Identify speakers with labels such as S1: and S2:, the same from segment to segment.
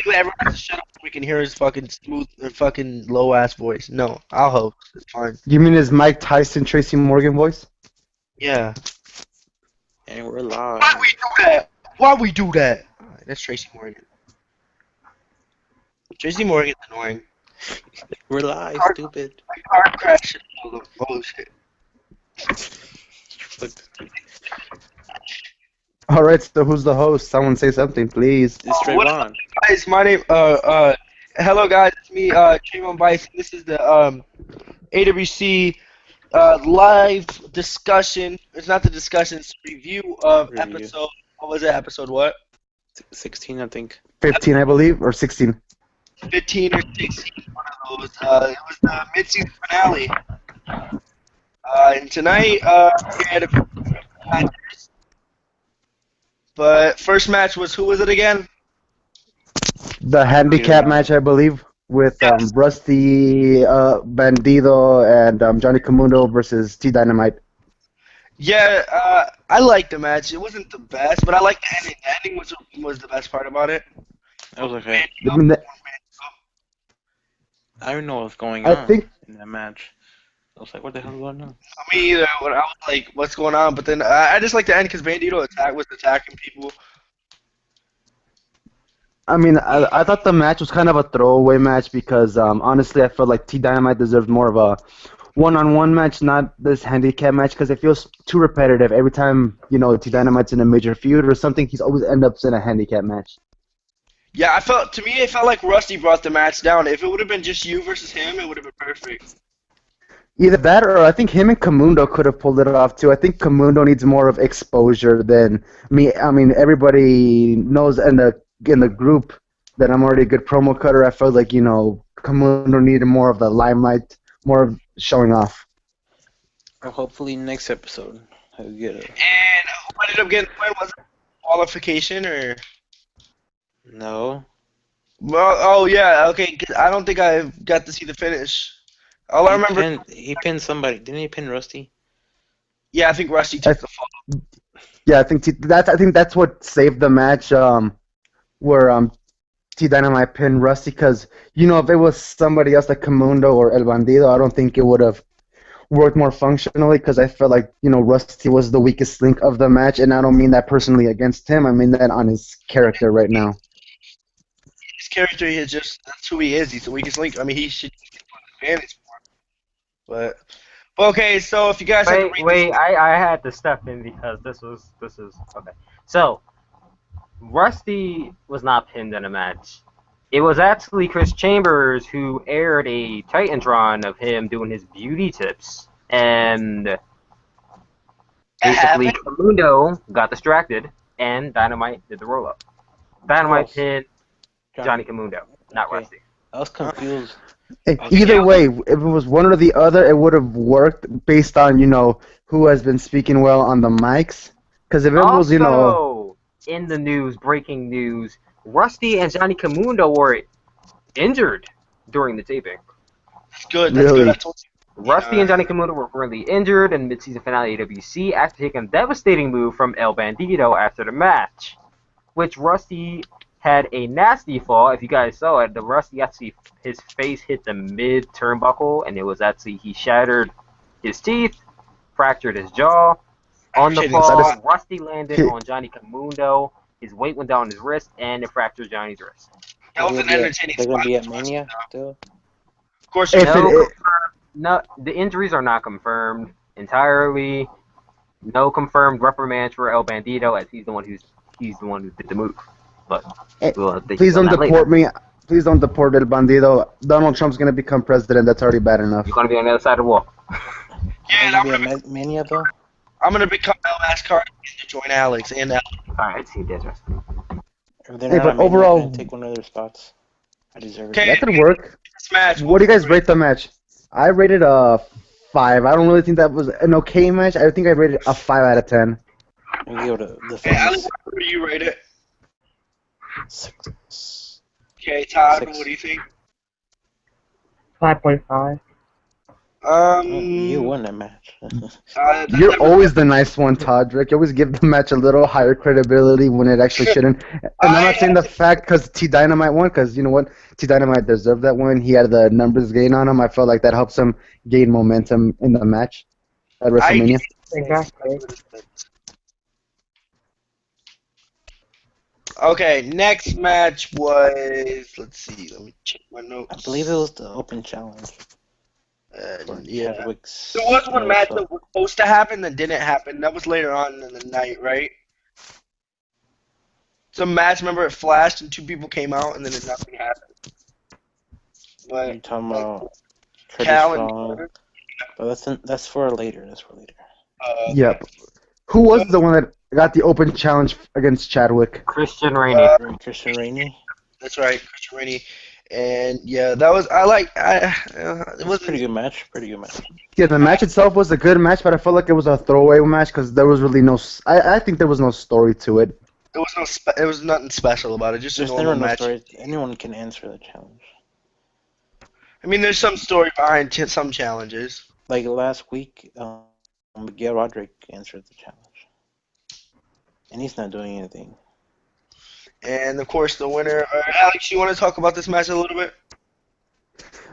S1: think everyone has to shut up so we can hear his fucking smooth and fucking low ass voice. No, I'll host. It's fine.
S2: You mean his Mike Tyson, Tracy Morgan voice?
S1: Yeah.
S3: And we're live.
S1: Why we do that? Why we do that? Alright, that's Tracy Morgan. Tracy Morgan's annoying.
S3: We're live, stupid.
S1: My car crashed. Oh shit.
S2: All right, so who's the host? Someone say something, please.
S3: It's
S1: What up,
S3: Trayvon.
S1: guys? My name hello guys, it's me, Trayvon Bison. This is the AWC live discussion. It's not the discussion, it's a review of
S3: Review.
S1: episode. What was it? Episode what?
S3: 16, I think.
S2: 15, I believe, or 16.
S1: 15 or 16. One of those. It was the mid-season finale. And tonight we had a matches. But first match was, who was it again?
S2: The handicap match, I believe, with
S1: Yes.
S2: Rusty Bandido and Johnny Camundo versus T Dynamite.
S1: Yeah, I liked the match. It wasn't the best, but I liked the ending. The ending was the best part about it.
S3: That was okay.
S2: I mean,
S3: I don't know what's going
S2: I
S3: on
S2: think-
S3: in that match. I was like, what the hell is going on?
S1: Me either. When I was like, "What's going on?" But then I just like the end because Bandito was attacking people.
S2: I mean, I thought the match was kind of a throwaway match because honestly, I felt like T Dynamite deserved more of a one-on-one match, not this handicap match, because it feels too repetitive. Every time T Dynamite's in a major feud or something, he's always end up in a handicap match.
S1: Yeah, it felt like Rusty brought the match down. If it would have been just you versus him, it would have been perfect.
S2: Either that, or I think him and Camundo could have pulled it off too. I think Camundo needs more of exposure than me. I mean, everybody knows in the group that I'm already a good promo cutter. I felt like Camundo needed more of the limelight, more of showing off.
S3: Well, hopefully next episode I'll get it.
S1: And who ended up getting the win? Was it qualification or?
S3: No.
S1: Well, oh yeah, okay. 'Cause I don't think I got to see the finish. All I remember,
S3: He pinned somebody. Didn't he pin Rusty?
S1: yeah, I think Rusty took the fall.
S2: Yeah, I think that's what saved the match. Where T Dynamite pinned Rusty, because if it was somebody else like Camundo or El Bandido, I don't think it would have worked more functionally, because I felt like Rusty was the weakest link of the match, and I don't mean that personally against him. I mean that on his character right now.
S1: His character is that's who he is. He's the weakest link. I mean, he should get an advantage for him. But okay, so if you guys have to read
S4: Wait, I had to step in because this is okay. So Rusty was not pinned in a match. It was actually Chris Chambers who aired a Titantron of him doing his beauty tips, and basically Camundo got distracted, and Dynamite did the roll up. Dynamite pinned Johnny Camundo, not
S3: Okay.
S4: Rusty.
S3: I was confused.
S2: Hey, either way, if it was one or the other, it would have worked based on who has been speaking well on the mics. Because if it was
S4: Also, in the news, breaking news, Rusty and Johnny Camundo were injured during the taping.
S1: That's good. That's
S2: Really?
S1: good. I told you.
S4: Rusty and Johnny Camundo were currently injured in mid-season finale AWC after taking a devastating move from El Bandido after the match, which Rusty had a nasty fall. If you guys saw it, the Rusty actually, his face hit the mid-turnbuckle, and it was actually, he shattered his teeth, fractured his jaw. On the fall, Rusty landed on Johnny Camundo. His weight went down his wrist, and it fractured Johnny's wrist.
S1: That was an entertaining
S3: They're gonna
S1: spot.
S3: be at Mania still.
S1: Of course,
S2: If
S4: No, the injuries are not confirmed entirely. No confirmed reprimand for El Bandido, as he's the one who did the move. But
S2: please don't deport me. Please don't deport El Bandido. Donald Trump's gonna become president. That's already bad enough.
S4: You're gonna be on the other side of the wall.
S1: yeah, and
S3: Are you gonna be at Mania though?
S1: I'm gonna become El Mascard to join Alex and
S4: All right, see this.
S3: If they're
S2: Hey,
S3: not
S2: but
S3: at Mania,
S2: overall-
S3: I'm gonna take one of their spots. I deserve
S1: Okay.
S3: it.
S2: That could work.
S1: this match.
S2: What do you guys rate the match? I rated a 5. I don't really think that was an okay match. I think I rated a 5 out of 10.
S3: I'm gonna give it the
S1: Okay, Alex,
S3: fans.
S1: what do you rate it?
S3: 6.
S1: Okay, Todd,
S3: 6.
S1: what do you think?
S5: 5.5.
S3: You won that match.
S2: You're
S1: that was
S2: always the nice one, Todrick. You always give the match a little higher credibility when it actually shouldn't. And I'm not saying the fact because T Dynamite won, because you know what? T Dynamite deserved that win. He had the numbers gain on him. I felt like that helps him gain momentum in the match at
S1: I
S2: WrestleMania.
S4: Exactly.
S1: Okay, next match was, let's see, let me check my notes.
S3: I believe it was the open challenge for
S1: Yeah.
S3: Chadwick's.
S1: There was one match
S3: so
S1: that was supposed to happen that didn't happen. That was later on in the night, right? Some match, remember it flashed and two people came out and then nothing happened.
S3: you're
S1: But
S3: talking about Curtis
S1: Cal and
S3: Strong. But that's for later. That's for later.
S1: okay.
S2: Yep. Who was the one that got the open challenge against Chadwick?
S4: Christian Rainey.
S3: Christian Rainey.
S1: That's right, Christian Rainey. And yeah, that was it
S3: It was
S1: was
S3: a pretty good match. Pretty good match.
S2: Yeah, the match itself was a good match, but I felt like it was a throwaway match because there was really no. I think there was no story to it.
S1: it was nothing special about it. Just a
S3: There's
S1: normal
S3: never no
S1: match.
S3: story. Anyone can answer the challenge.
S1: I mean, there's some story behind some challenges.
S3: Like last week, Miguel Roderick answered the challenge, and he's not doing anything.
S1: And of course, the winner. Alex, you want to talk about this match a little bit?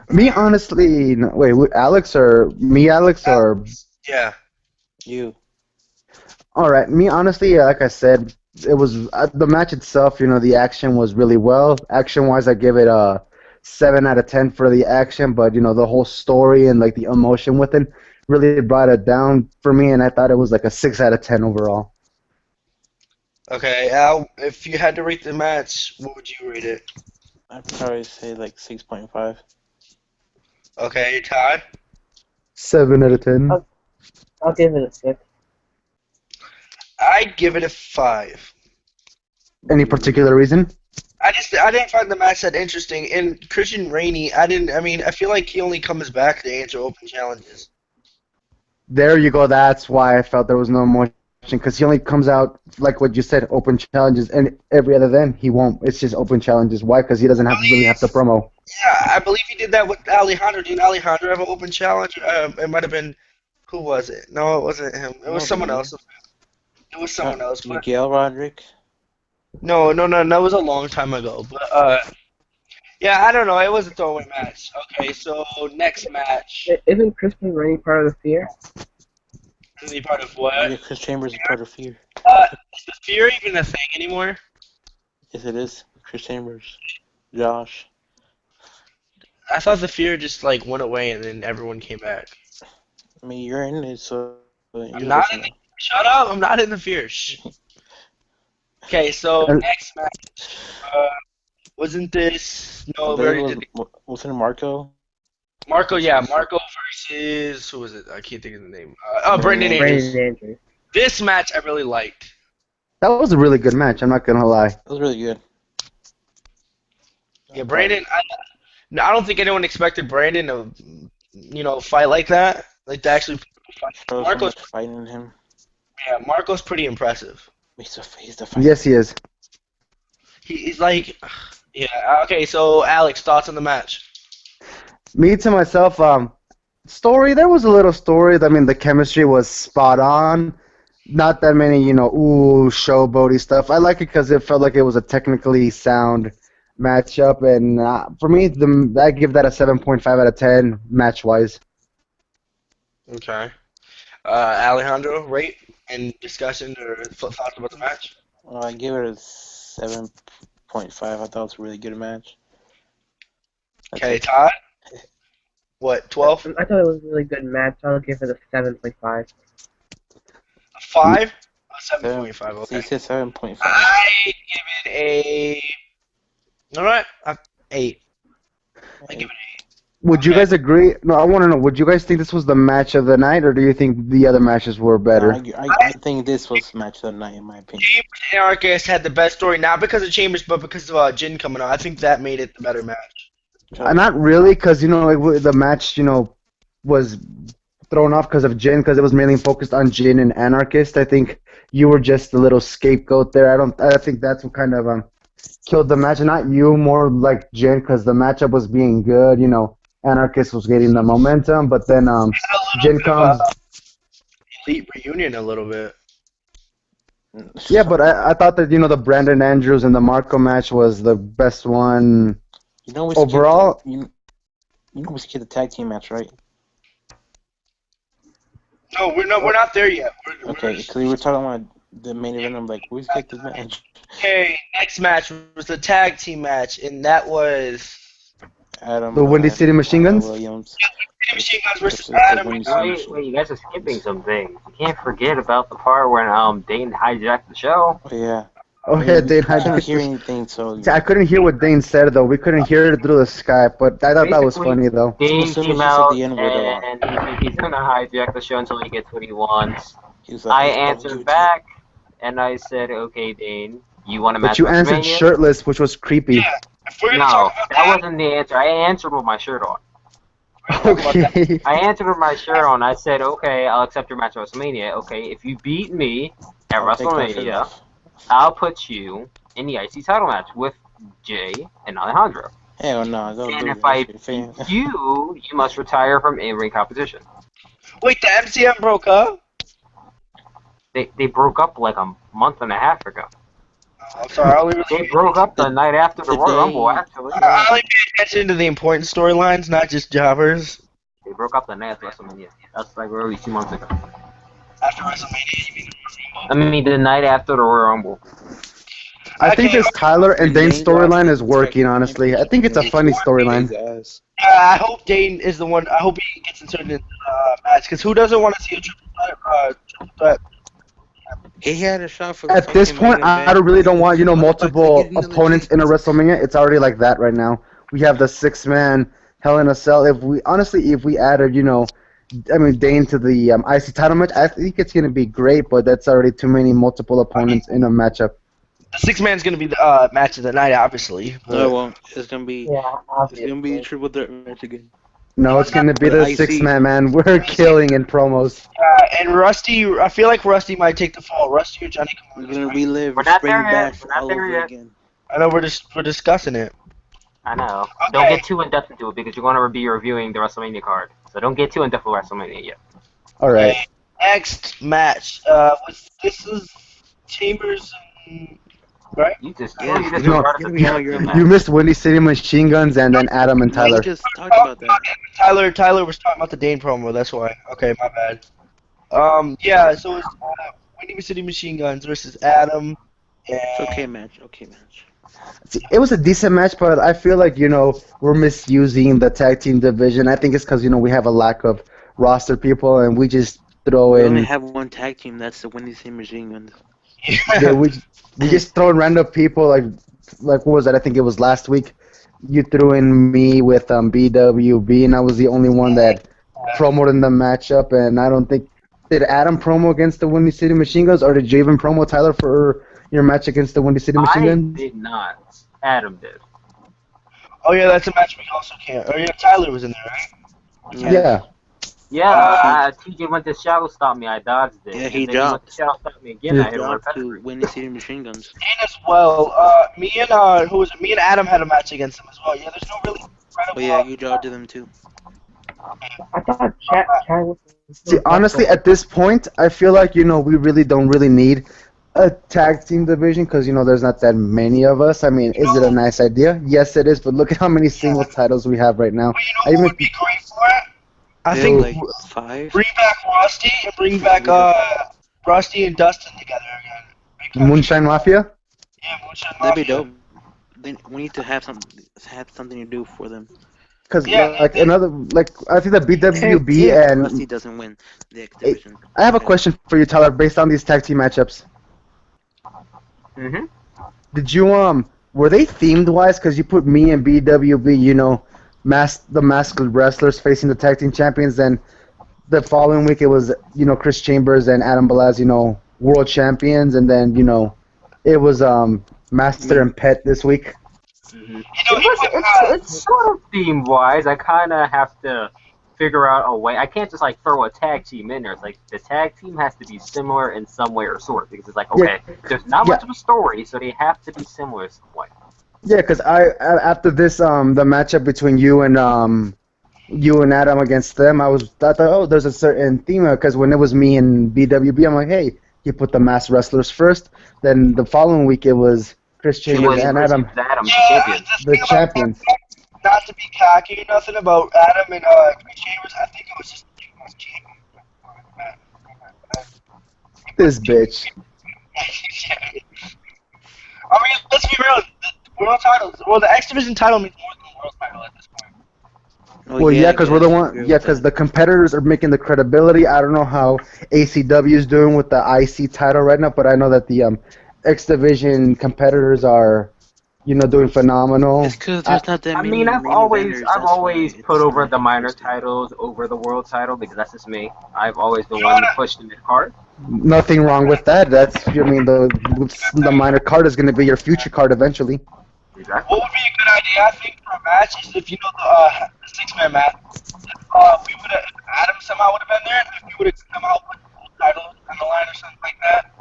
S2: Me, honestly, no, wait, Alex or me, Alex or
S1: Yeah.
S3: You.
S2: all right. Me, honestly, like I said, it was the match itself. You know, the action was really well. Action-wise, I give it a 7 out of 10 for the action, but you know, the whole story and like the emotion with it really brought it down for me, and I thought it was like a 6 out of 10 overall.
S1: Okay, Al, if you had to rate the match, what would you rate it?
S3: I'd probably say like 6.5.
S1: Okay, Todd?
S2: 7 out of 10.
S5: I'll give it a 6.
S1: I'd give it a 5.
S2: Any particular reason?
S1: I didn't find the match that interesting. And Christian Rainey, I feel like he only comes back to answer open challenges.
S2: There you go. That's why I felt there was no emotion because he only comes out like what you said, open challenges, and every other then he won't. It's just open challenges. Why? Because he doesn't really have to promo.
S1: Yeah, I believe he did that with Alejandro. Didn't Alejandro have an open challenge? It might have been, who was it? No, it wasn't him. It was someone else. It was someone else. But
S3: Miguel Roderick.
S1: no, that was a long time ago. But yeah, I don't know. It was a throwaway match. Okay, so next match.
S5: Isn't Christian Rainey part of the Fear?
S1: Is he part of what?
S3: Yeah, Chris Chambers is part of Fear.
S1: Is the Fear even a thing anymore?
S3: Yes, it is. Chris Chambers. Josh.
S1: I thought the Fear just like went away and then everyone came back.
S3: I mean, you're in it, so you're
S1: I'm not
S3: listening.
S1: Shut up! I'm not in the Fear. Shh. Okay, so next match. Wasn't this? No, we already did.
S3: Wasn't it Marco?
S1: Marco, yeah, Marco versus who was it? I can't think of the name. Brendan Andrews.
S5: Brandon Andrews.
S1: This match I really liked.
S2: That was a really good match. I'm not gonna lie.
S3: It was really good.
S1: Yeah, Brandon. I don't think anyone expected Brandon to, fight like that. Like to actually fight.
S3: There was so much fighting in him.
S1: Yeah, Marco's pretty impressive.
S3: He's the fighter.
S2: Yes, he is.
S1: He's like, yeah. Okay, so Alex, thoughts on the match?
S2: Me to myself, story. There was a little story. I mean, the chemistry was spot on. Not that many, showboaty stuff. I like it because it felt like it was a technically sound matchup, and for me, I give that a 7.5 out of 10 match-wise.
S1: Okay. Alejandro, rate and discussion or thoughts about the match?
S3: I give it a 7.5. I thought it was a really good match.
S1: Okay, Todd. What, 12?
S5: I thought it was a really good match. I'll give it a 7.5.
S1: 5? 7.5, okay.
S3: He said 7.5.
S1: I give it a... Alright, 8. I give it
S2: Would you guys agree? No, I want to know. Would you guys think this was the match of the night, or do you think the other matches were better?
S3: I think this was match of the night, in my opinion.
S1: Chambers and Arcus had the best story, not because of Chambers, but because of Jin coming on. I think that made it the better match.
S2: Not really, because the match was thrown off because of Jin, because it was mainly focused on Jin and Anarchist. I think you were just a little scapegoat there. I think that's what kind of killed the match, not you, more like Jin, because the matchup was being good. Anarchist was getting the momentum, but then Gen Com's
S1: Elite reunion a little bit.
S2: yeah, but I thought that the Brandon Andrews and the Marco match was the best one
S3: You know we
S2: overall.
S3: you know we skipped the tag team match, right?
S1: No, we're not there yet.
S3: Okay, because we were talking about the main event. I'm like, we skipped the match.
S1: Okay, next match was the tag team match, and that was
S3: Adam.
S2: The Windy City Machine Guns?
S3: Williams.
S1: Machine Guns versus
S3: versus
S1: Adam.
S3: the Windy City
S4: Wait, you guys are skipping some things. You can't forget about the part when Dane hijacked the show.
S3: Oh yeah.
S2: Oh yeah, Dane.
S3: I couldn't hear anything, so
S2: I couldn't hear what Dane said though. We couldn't hear it through the Skype, but I thought that was
S4: Basically,
S2: funny though.
S4: Dane
S3: As soon as
S4: came
S3: he said
S4: out
S3: the N-word a lot.
S4: and he's gonna hijack the show until he gets what he wants.
S3: he was
S4: I
S3: like, "Oh, give
S4: answered
S3: it to
S4: back, and I said, "Okay, Dane, you want to match
S2: But you answered
S4: WrestleMania?"
S2: shirtless, which was creepy.
S1: Yeah, if we're gonna
S4: No,
S1: talk about
S4: that wasn't the answer. I answered with my shirt on.
S2: Okay.
S4: I answered with my shirt on. I said, "Okay, I'll accept your match at WrestleMania. Okay, if you beat me at
S3: I'll take my shirt
S4: WrestleMania,
S3: off."
S4: I'll put you in the IC title match with Jay and Alejandro.
S3: Hell no, don't
S4: And
S3: do
S4: if
S3: that
S4: I
S3: shit, fam.
S4: beat you, you must retire from in-ring competition."
S1: Wait, the MCM broke up?
S4: They broke up like a month and a half ago.
S1: I'm sorry, I only
S4: They broke up the night after the Royal Rumble, actually.
S1: I only pay attention to the important storylines, not just jobbers.
S4: They broke up the night after WrestleMania. That's like really 2 months ago.
S1: After WrestleMania, you mean
S4: I mean, the night after the Royal Rumble.
S2: I think this Tyler and Dane storyline is working. Honestly, I think it's a funny storyline.
S1: I hope Dane is the one. I hope he gets inserted in the match, because who doesn't want to see a triple threat?
S3: He had a shot for the
S2: At this
S3: fucking
S2: point,
S3: main event.
S2: I really don't want multiple
S3: Get another
S2: opponents in a WrestleMania. It's already like that right now. We have the 6-man Hell in a Cell. If we added Dane to the IC title match, I think it's gonna be great. But that's already too many multiple opponents in a matchup.
S1: The 6-man's going to be the match of the night, obviously.
S3: No, it won't. It's gonna be
S5: Yeah,
S3: a
S5: obviously.
S3: triple threat match again.
S2: No, it's gonna be
S3: The
S2: the
S3: IC.
S2: 6-man, man. We're killing in promos.
S1: And Rusty, I feel like Rusty might take the fall. Rusty or Johnny
S3: We're
S1: Come
S3: gonna relive
S4: We're not
S3: Spring
S4: there yet.
S3: Bash
S4: We're not
S3: all
S4: there
S3: over
S4: yet.
S3: again.
S1: I know we're discussing it.
S4: I know.
S1: Okay.
S4: Don't get too in-depth into it because you're going to be reviewing the WrestleMania card. So don't get too in-depth with WrestleMania yet.
S2: All right.
S1: Okay, next match. This is Chambers, right?
S4: You just,
S3: Yes,
S4: you just
S2: no,
S4: regarded the
S3: you-
S4: match.
S2: You missed Windy City Machine Guns and then Adam and
S3: We
S2: Tyler.
S3: just talked about that.
S1: Tyler was talking about the Dane promo. That's why. Okay, my bad. Yeah. So it's Windy City Machine Guns versus Adam. And
S3: It's okay match. Okay match.
S2: See, it was a decent match, but I feel like we're misusing the tag team division. I think it's because we have a lack of roster people, and we just throw
S3: We
S2: in.
S3: only have one tag team. That's the Windy City Machine Guns.
S2: Yeah, we just throw in random people like what was that? I think it was last week. You threw in me with BWB, and I was the only one that promoted in the matchup. And I don't think did Adam promo against the Windy City Machine Guns, or did you even promo Tyler for your match against the Windy City Machine
S4: I
S2: Guns?
S4: did not. Adam did.
S1: Oh yeah, that's a match we also can't. Oh yeah, Tyler was in there, right?
S2: Yeah.
S4: Yeah, TJ went to shadow stop me. I dodged it.
S3: Yeah, he
S4: and then he went to
S3: dropped.
S4: shadow stop me again.
S2: He
S4: I hit him with a
S3: Dropped to
S4: pedigree.
S3: Windy City Machine Guns.
S1: And as well, me and who was it? Me and Adam had a match against him as well. Yeah, there's no really incredible.
S3: Oh yeah, you dropped to them too.
S5: I thought Chad was.
S2: See, honestly, at this point, I feel like we really don't need a tag team division because there's not that many of us. I mean, is it a nice idea? Yes, it is. But look at how many single titles we have right now.
S1: But you know who would be great for it? I
S3: They
S1: think
S3: have, like 5.
S1: bring back Rusty and bring back Rusty and Dustin together again. Make that-
S2: Moonshine Mafia.
S1: Yeah, Moonshine
S3: That'd be
S1: Mafia.
S3: dope. Then we need to have something to do for them.
S2: Because
S1: Yeah.
S2: I think the BWB
S3: If
S2: and
S3: Rusty doesn't win the X division.
S2: I have a question for you, Tyler, based on these tag team matchups.
S4: Mm-hmm.
S2: Did you were they themed wise? Because you put me and BWB, the masked wrestlers facing the tag team champions. Then the following week it was Chris Chambers and Adam Balaz, world champions, and then it was Master and Pet this week.
S1: You know,
S4: It's sort of theme wise. I kind of have to figure out a way. I can't just throw a tag team in there. It's like the tag team has to be similar in some way or sort because it's like okay, there's not much of a story, so they have to be similar in some way.
S2: Yeah, because after this the matchup between you and you and Adam against them, I thought, oh, there's a certain theme because when it was me and BWB, I'm like, hey, you put the masked wrestlers first. Then the following week it was Chris
S4: It
S2: Chambers
S4: was
S2: and
S4: Chris
S2: Adam,
S4: Adams, the
S1: Yeah,
S4: champion.
S1: the
S2: the
S1: thing about
S2: champions.
S1: not to be cocky or nothing about Adam and Chris Chambers, I think it was just
S2: This bitch.
S1: I mean, let's be real. The world title, well, the X Division title means more than the world title at this point.
S3: Oh,
S2: Well, yeah,
S3: I
S2: because we're the
S3: guess I
S2: one.
S3: agree
S2: Yeah,
S3: with
S2: because
S3: that.
S2: the competitors are making the credibility. I don't know how ACW is doing with the IC title right now, but I know that the X Division competitors are, doing phenomenal.
S3: It's because there's not that
S4: I
S3: many
S4: mean, I've
S3: main
S4: always
S3: eventers.
S4: I've
S3: That's why
S4: always put
S3: it's
S4: over
S3: not
S4: the minor
S3: interesting.
S4: titles over the world title because that's just me. I've always been
S1: You know
S4: one
S1: what?
S4: to push the mid card.
S2: Nothing wrong with that. That's, I mean, the minor card is going to be your future card eventually.
S4: Exactly.
S1: What would be a good idea, I think, for a match is if you know the six-man match. We would have Adam somehow would have been there, and if we would have come out with the world title on the line or something like that.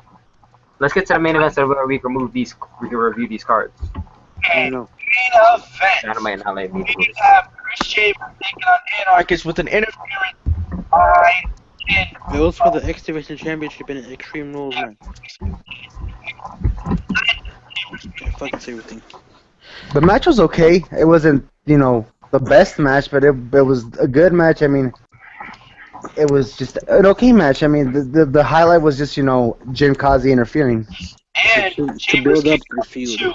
S4: Let's get to the main event so where we can review these cards.
S1: And
S3: No.
S1: main event,
S4: That might not let me
S1: we
S4: do
S1: could
S4: it.
S1: have Chris Chambers taking on Anarchist with an interference by in
S3: It was for the X Division Championship in an Extreme Rules match. Can't fucking say everything.
S2: The match was okay. It wasn't, the best match, but it was a good match. I mean, it was just an okay match. I mean, the highlight was just, Jim Kazi interfering.
S1: and
S3: To
S1: Chambers
S3: build up
S1: kicked
S3: the
S1: out
S3: feud.
S1: two.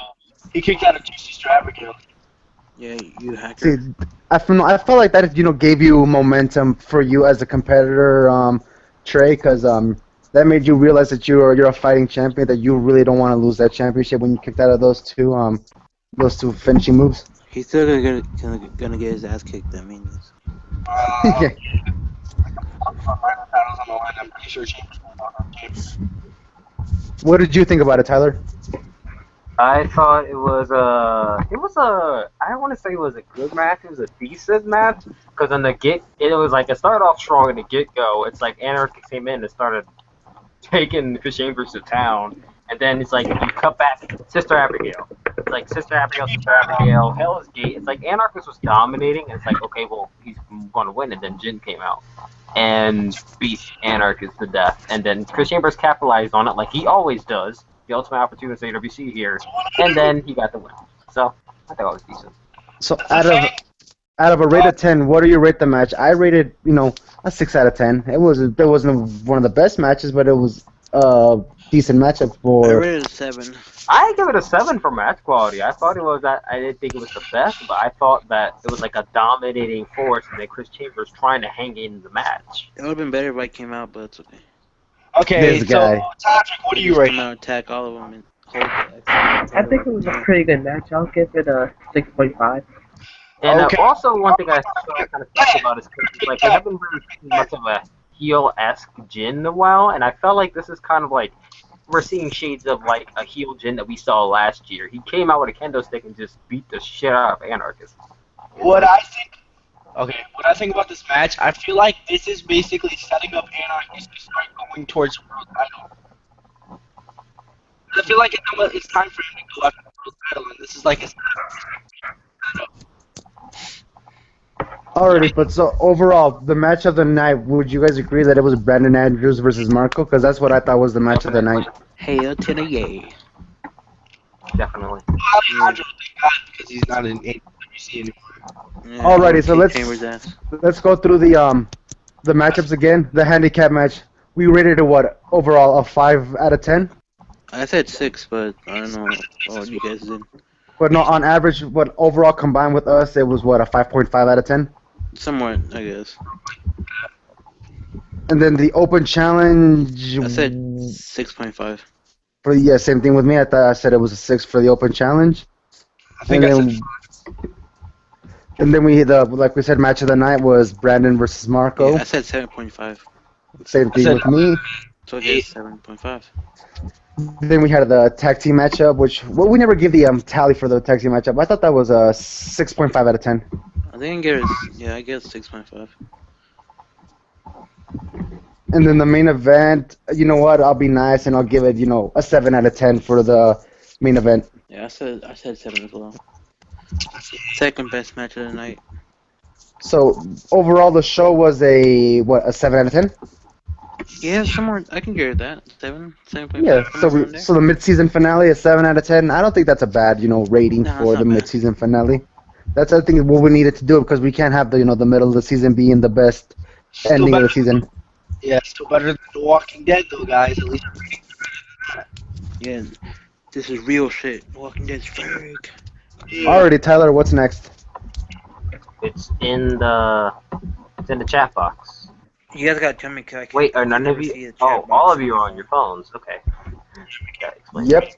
S1: He kicked out of two Sister Abigail.
S3: Yeah, you
S2: See,
S3: hacker.
S2: I felt like that, gave you momentum for you as a competitor, Trey, because that made you realize that you're a fighting champion, that you really don't want to lose that championship when you kicked out of those two finishing moves.
S3: He's still gonna get his ass kicked. I mean,
S2: Yeah.
S1: Minor titles on the line. I'm pretty sure Chambers will walk on Chambers.
S2: What did you think about it, Tyler?
S4: I thought it was I don't want to say it was a good match. It was a decent match because it was like it started off strong in the get go. It's like Anarchy came in and started taking Chris Chambers to town, and then it's like you cut back Sister Abigail. It's like Sister Abigail, Hell's Gate. It's like Anarchist was dominating, and it's like okay, well he's going to win, and then Jin came out and beat Anarchist to death, and then Chris Chambers capitalized on it like he always does. The ultimate opportunity at AWC here, and then he got the win. So I thought it was decent.
S2: So out of a rate of 10, what do you rate the match? I rated, a 6 out of 10. It wasn't one of the best matches, but it was a decent matchup
S3: I
S2: for.
S3: rated a 7.
S4: I give it a 7 for match quality. I thought it was that I didn't think it was the best, but I thought that it was like a dominating force, and then Chris Chambers trying to hang in the match.
S3: It would have been better if I came out, but it's okay.
S1: Okay,
S2: This
S1: so
S2: guy.
S1: Patrick, what do you
S3: Just
S1: rate?
S3: come out, attack all of them, and hold
S5: I think it was a pretty good match. I'll give it a 6.5.
S4: And
S1: Okay.
S4: also one thing I kind of talked about is like we haven't really seen much of a heel-esque Jin in a while, and I felt like this is kind of like we're seeing shades of like a heel Jin that we saw last year. He came out with a kendo stick and just beat the shit out of Anarchist.
S1: What I think about this match, I feel like this is basically setting up Anarchist to start going towards the world title. I feel like it's time for him to go after the world title, and this is like his
S2: Alrighty, but so overall, the match of the night, would you guys agree that it was Brandon Andrews versus Marco? Because that's what I thought was the match of the night.
S3: Hail to the yay.
S4: Definitely.
S1: Alejandro, thank God, because he's not in AWC anymore.
S3: Yeah,
S2: Alrighty, so
S3: kick Chambers' ass.
S2: let's go through the matchups again. The handicap match, we rated it what overall a 5 out of 10.
S3: I said 6, but I don't know what you guys did.
S2: But no, on average, what overall combined with us, it was what a 5.5 out of 10.
S3: Somewhat, I guess.
S2: And then the open challenge.
S3: I said 6.5.
S2: Same thing with me. I said it was a 6 for the open challenge.
S1: I think
S2: And
S1: I
S2: then, and then like we said, match of the night was Brandon versus Marco.
S3: Yeah, I said 7.5.
S2: Same thing with me.
S3: So I guess 7.5.
S2: Then we had the tag team matchup, which we never give the tally for the tag team matchup. I thought that was a 6.5 out of 10.
S3: I think I guess 6.5.
S2: And then the main event, you know what? I'll be nice and I'll give it, a 7 out of 10 for the main event.
S3: Yeah, I said 7 as well. Second best match of the night.
S2: So overall, the show was a 7 out of 10.
S3: Yeah, somewhere I can get that 7.5,
S2: Yeah.
S3: somewhere around there.
S2: So the mid-season finale is 7 out of 10. I don't think that's a bad rating
S3: No, it's
S2: for the
S3: not bad.
S2: mid-season finale. That's I think what we needed to do because we can't have the middle of the season being the best
S1: Still
S2: ending of
S1: better.
S2: the season.
S1: Yeah, still better than The Walking Dead, though, guys. At least.
S3: Yeah, this is real shit. Walking Dead's fake.
S1: Yeah.
S2: Alrighty, Tyler, what's next?
S4: It's in the chat box.
S3: You guys gotta tell me, cause I can't.
S4: Wait,
S3: I
S4: are
S3: can
S4: none
S3: never
S4: of
S3: see
S4: you?
S3: the chat
S4: Oh,
S3: box
S4: all of you
S3: my
S4: are on your
S3: phone.
S4: phones. Okay. That explains.
S2: Yep.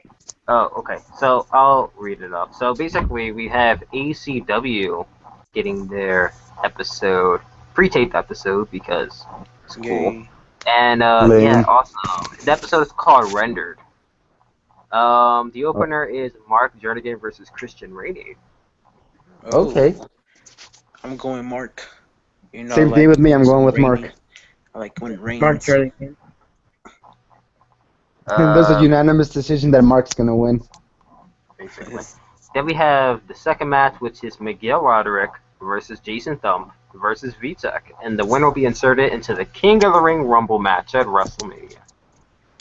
S4: Oh, okay. So I'll read it up. So basically, we have ACW getting their episode, pre-taped episode, because it's cool.
S3: Yay.
S4: And yeah,
S2: Lame.
S4: awesome. The episode is called Rendered. The opener is Mark Jernigan versus Christian Rainey.
S3: Oh,
S2: Okay.
S3: I'm going Mark. You know, I
S2: Same thing
S3: like
S2: with me. I'm going with
S3: rainy.
S2: Mark.
S3: I like when it rains.
S5: Mark Jernigan.
S2: There's a unanimous decision that Mark's gonna win.
S4: Basically. Then we have the second match, which is Miguel Roderick versus Jason Thumb versus VTech, and the winner will be inserted into the King of the Ring Rumble match at WrestleMania.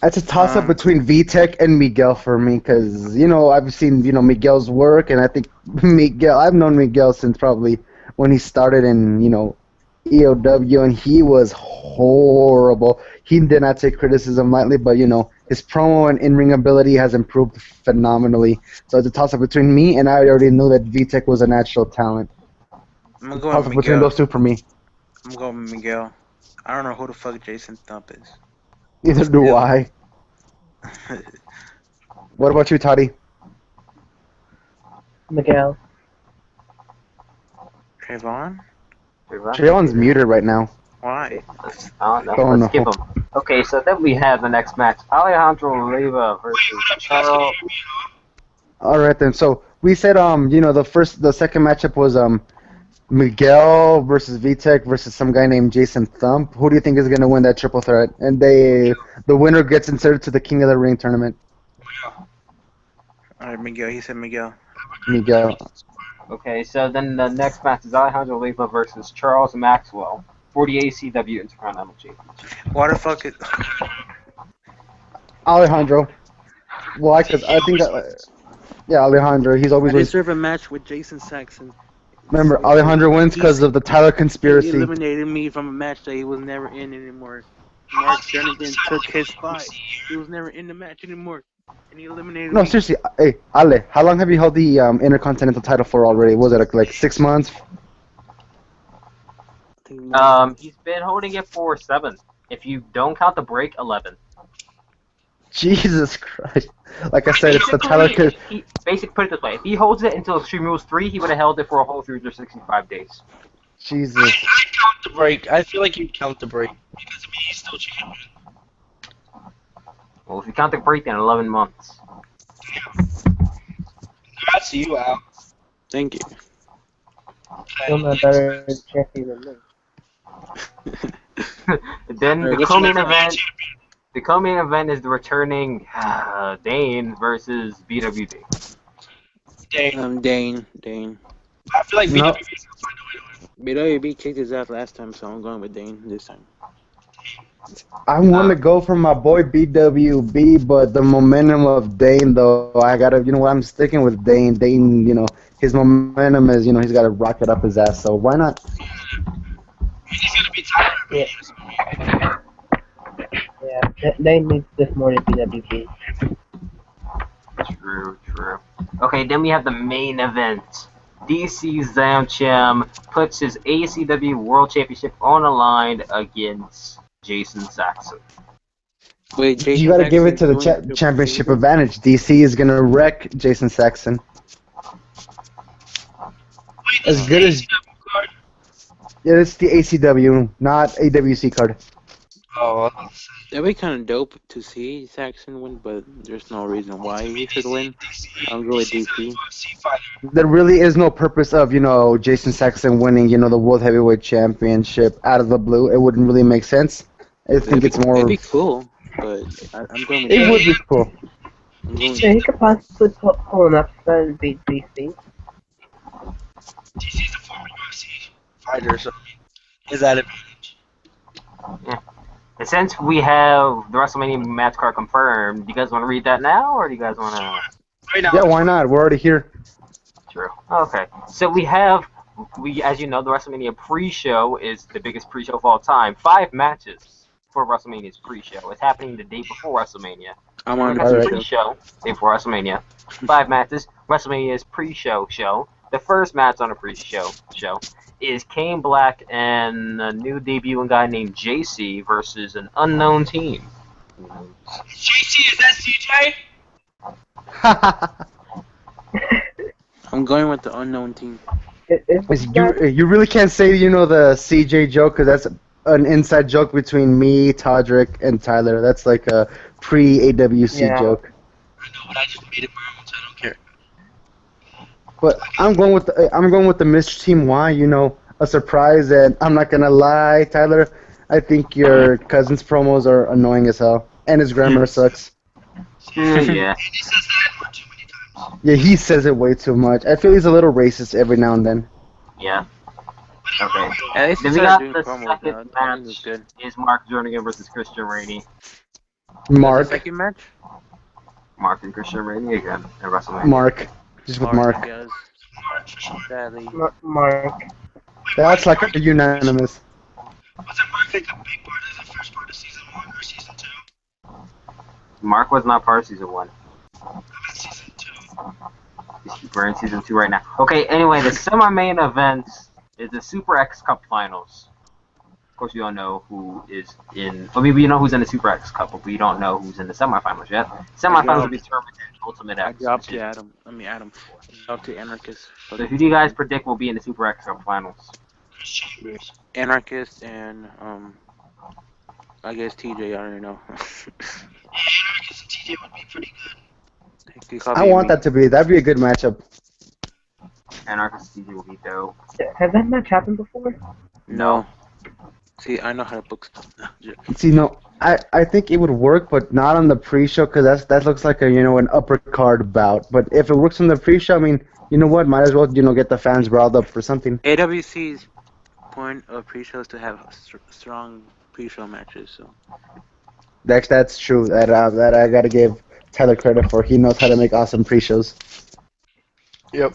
S2: That's a toss-up between VTech and Miguel for me, because I've seen Miguel's work, and I think I've known Miguel since probably when he started in EOW, and he was horrible. He did not take criticism lightly, but his promo and in-ring ability has improved phenomenally. So it's a toss-up between me, and I already knew that VTech was a natural talent.
S3: I'm gonna go with
S2: Toss-up between
S3: Miguel.
S2: those two for me.
S3: I'm going with Miguel. I don't know who the fuck Jason Thump is.
S2: Neither do
S3: Still.
S2: I. What about you, Toddy?
S5: Miguel.
S3: Trayvon?
S2: Trayvon's muted right now.
S3: Why?
S4: I don't know.
S2: Don't
S4: Let's
S2: know.
S4: skip him. Okay, so then we have the next match: Alejandro Leyva versus Charles.
S2: All right then. So we said the second matchup was Miguel versus VTech versus some guy named Jason Thump. Who do you think is gonna win that triple threat? And the winner gets inserted to the King of the Ring tournament.
S3: Alright, Miguel. He said Miguel.
S2: Miguel.
S4: Okay, so then the next match is Alejandro Leyva versus Charles Maxwell for the ACW Intercontinental Championship.
S3: Why the fuck is...
S2: Alejandro. Why? Because I think that Alejandro. He's
S3: I
S2: always wins.
S3: deserve a match with Jason Saxon.
S2: Remember, Alejandro wins because of the Tyler
S3: He
S2: conspiracy.
S3: eliminated me from a match that he was never in anymore. Mark Jernigan took his spot. He was never in the match anymore. And he eliminated
S2: No,
S3: me.
S2: seriously. Hey, Ale, how long have you held the Intercontinental title for already? Was it like 6 months?
S4: He's been holding it for 7. If you don't count the break, 11.
S2: Jesus Christ. Like I said, it's the Tyler...
S4: Basically, put it this way: if he holds it until Extreme Rules 3, he would have held it for a whole 365 days.
S2: Jesus.
S1: I count the break. I feel like you'd count the break because he's still champion.
S4: Well, if you count the break, then 11 months.
S1: Congrats to you, Al.
S3: Thank you.
S5: Still not better champion than me.
S4: Then the co-main event. The co-main event is the returning Dane versus BWD.
S1: Dang.
S3: Dane.
S1: I feel like BWB's
S2: No.
S1: gonna find a way to win.
S3: BWB kicked his ass last time, so I'm going with Dane this time.
S2: I want to go for my boy BWB, but the momentum of Dane, though, I gotta, I'm sticking with Dane. Dane, his momentum is, he's got to rock it up his ass, so why not?
S1: He's gonna be tired.
S5: Yeah, they need this more than BWP.
S4: True. Okay, then we have the main event. DC Zamcham puts his ACW World Championship on the line against Jason Saxon.
S3: Wait, Jason
S2: You got to give it to the
S3: Saxon's going
S2: championship advantage. DC is going to wreck Jason Saxon. As good as... Yeah, it's the ACW, not AWC card.
S1: Oh,
S3: That'd be kind of dope to see Saxon win, but there's no reason why he should win. I'll go with DC.
S2: There really is no purpose of, Jason Saxon winning, the World Heavyweight Championship out of the blue. It wouldn't really make sense. I think it's more...
S3: It'd be cool, but I'm going with
S2: It would be cool.
S3: I'm going
S5: Yeah, he could possibly pull an upset and beat DC.
S1: DC's the former UFC fighter, so he has that advantage.
S4: And since we have the WrestleMania match card confirmed, do you guys want to read that now, or do you guys want to?
S1: Right now,
S2: Yeah, why not? We're already here.
S4: True. Okay. So as you know, the WrestleMania pre-show is the biggest pre-show of all time. 5 matches for WrestleMania's pre-show. It's happening the day before WrestleMania.
S3: I'm on the
S2: All right.
S4: Pre-show, day before WrestleMania. 5 matches. WrestleMania's pre-show show. The first match on the pre-show show is Kane Black and a new debuting guy named JC versus an unknown team.
S1: JC, is that CJ?
S3: I'm going with the unknown team.
S2: You really can't say the CJ joke because that's an inside joke between me, Todrick, and Tyler. That's like a pre-AWC joke.
S1: I know, but I just made it my own, so I don't care.
S2: But I'm going with the Mr. Team Y. A surprise, and I'm not gonna lie, Tyler. I think your cousin's promos are annoying as hell, and his grammar sucks.
S4: Yeah.
S1: And he says that too many times.
S2: Yeah, he says it way too much. I feel he's a little racist every now and then.
S4: Yeah. Okay.
S3: At least
S4: Then
S3: he
S4: we
S3: started
S4: got
S3: doing
S4: the
S3: promos now.
S4: second
S3: I think
S4: match
S3: it's good.
S4: is Mark Jernigan versus Christian Rainey.
S2: Mark,
S3: The second match?
S4: Mark and Christian Rainey again at WrestleMania.
S2: Mark, just with Mark.
S3: Yes. Sadly.
S5: Mark.
S2: That's like a unanimous.
S1: Was it Mark like a big part of the first part of season 1 or season 2?
S4: Mark was not part of season 1.
S1: I meant season 2.
S4: We're in season 2 right now. Okay, anyway, the semi-main event is the Super X Cup Finals. Of course, we don't know who is in... I mean, we know who's in the Super X Cup, but we don't know who's in the semifinals yet. Semifinals will be determined in Ultimate
S3: I
S4: X.
S3: dropped to Adam. I dropped to Anarchist.
S4: So who do you guys predict will be in the Super X Cup Finals?
S3: Anarchist and I guess TJ. I don't know.
S1: Anarchist and TJ would be pretty good.
S2: I want that'd be a good matchup.
S4: Anarchist TJ will be dope.
S5: Has that match happened before?
S3: No. See, I know how to book stuff now.
S2: See, no, I think it would work, but not on the pre-show because that looks like an upper card bout. But if it works on the pre-show, I mean, you know what? Might as well get the fans riled up for something.
S3: AWC's point of pre-shows to have strong pre-show matches. So
S2: That's true. That I gotta give Tyler credit for. He knows how to make awesome pre-shows.
S1: Yep.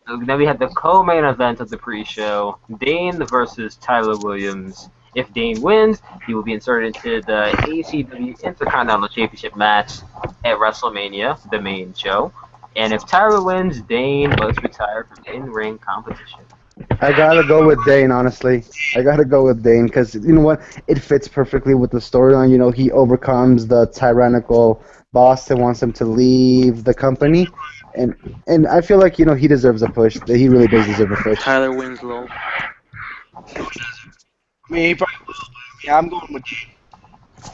S4: So then we have the co-main event of the pre-show, Dane versus Tyler Williams. If Dane wins, he will be inserted into the ACW Intercontinental Championship match at WrestleMania, the main show. And if Tyler wins, Dane must retire from in-ring competition.
S2: I gotta go with Dane, honestly. I gotta go with Dane because you know what? It fits perfectly with the storyline. He overcomes the tyrannical boss that wants him to leave the company, and I feel like he deserves a push. He really does deserve a push.
S3: Tyler wins low.
S1: I mean, he probably will, but yeah, I'm going with Dane.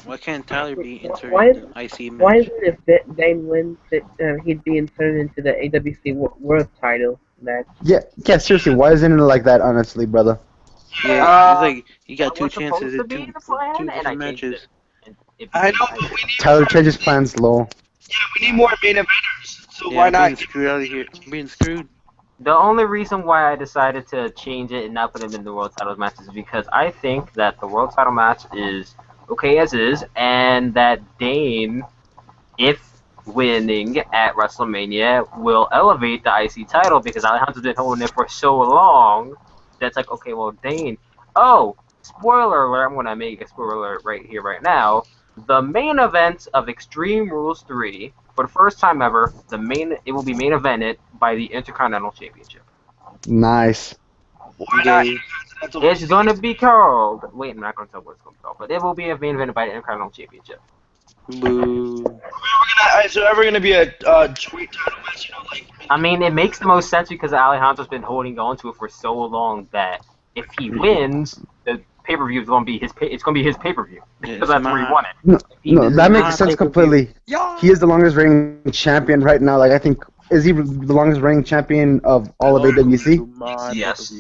S3: Why can't Tyler be inserted
S5: Why is-
S3: in the IC match?
S5: Why is it if Dane wins, he'd be inserted into the AWC World Title match?
S2: Yeah, seriously, why isn't it like that, honestly, brother?
S3: Yeah, it's like you got
S4: That
S3: two
S4: was supposed
S3: chances
S4: to
S3: at
S4: be
S3: two
S4: the plan, and I
S3: different
S4: changed
S3: matches.
S4: it. And it
S1: I know, but we need
S2: Tyler changes plans, lol.
S1: we need more main eventers. So
S3: Yeah,
S1: why not?
S3: being screwed out of here. Being screwed.
S4: The only reason why I decided to change it and not put him in the world title match is because I think that the world title match is okay as is, and that Dane, if winning at WrestleMania, will elevate the IC title because Alejandro's been holding it for so long. That's like, okay, well, Dane. Oh, spoiler alert! I'm gonna make a spoiler alert right here, right now. The main event of Extreme Rules 3, for the first time ever, it will be main evented by the Intercontinental Championship.
S2: Nice.
S1: Why not?
S3: Yay.
S4: It's gonna be called. Wait, I'm not gonna tell what it's gonna be called, but it will be a main evented by the Intercontinental Championship.
S3: Boo.
S1: Is there ever gonna be a joint title match?
S4: I mean, it makes the most sense because Alejandro's been holding on to it for so long that if he wins, the pay-per-view is gonna be his. It's gonna be his pay-per-view because that's where he won it.
S2: No,
S4: If he
S2: no,
S4: does
S2: that
S4: not
S2: makes sense
S4: pay-per-view-
S2: completely. He is the longest reigning champion right now. Like I think, is he the longest reigning champion of all of AWC?
S4: Yes.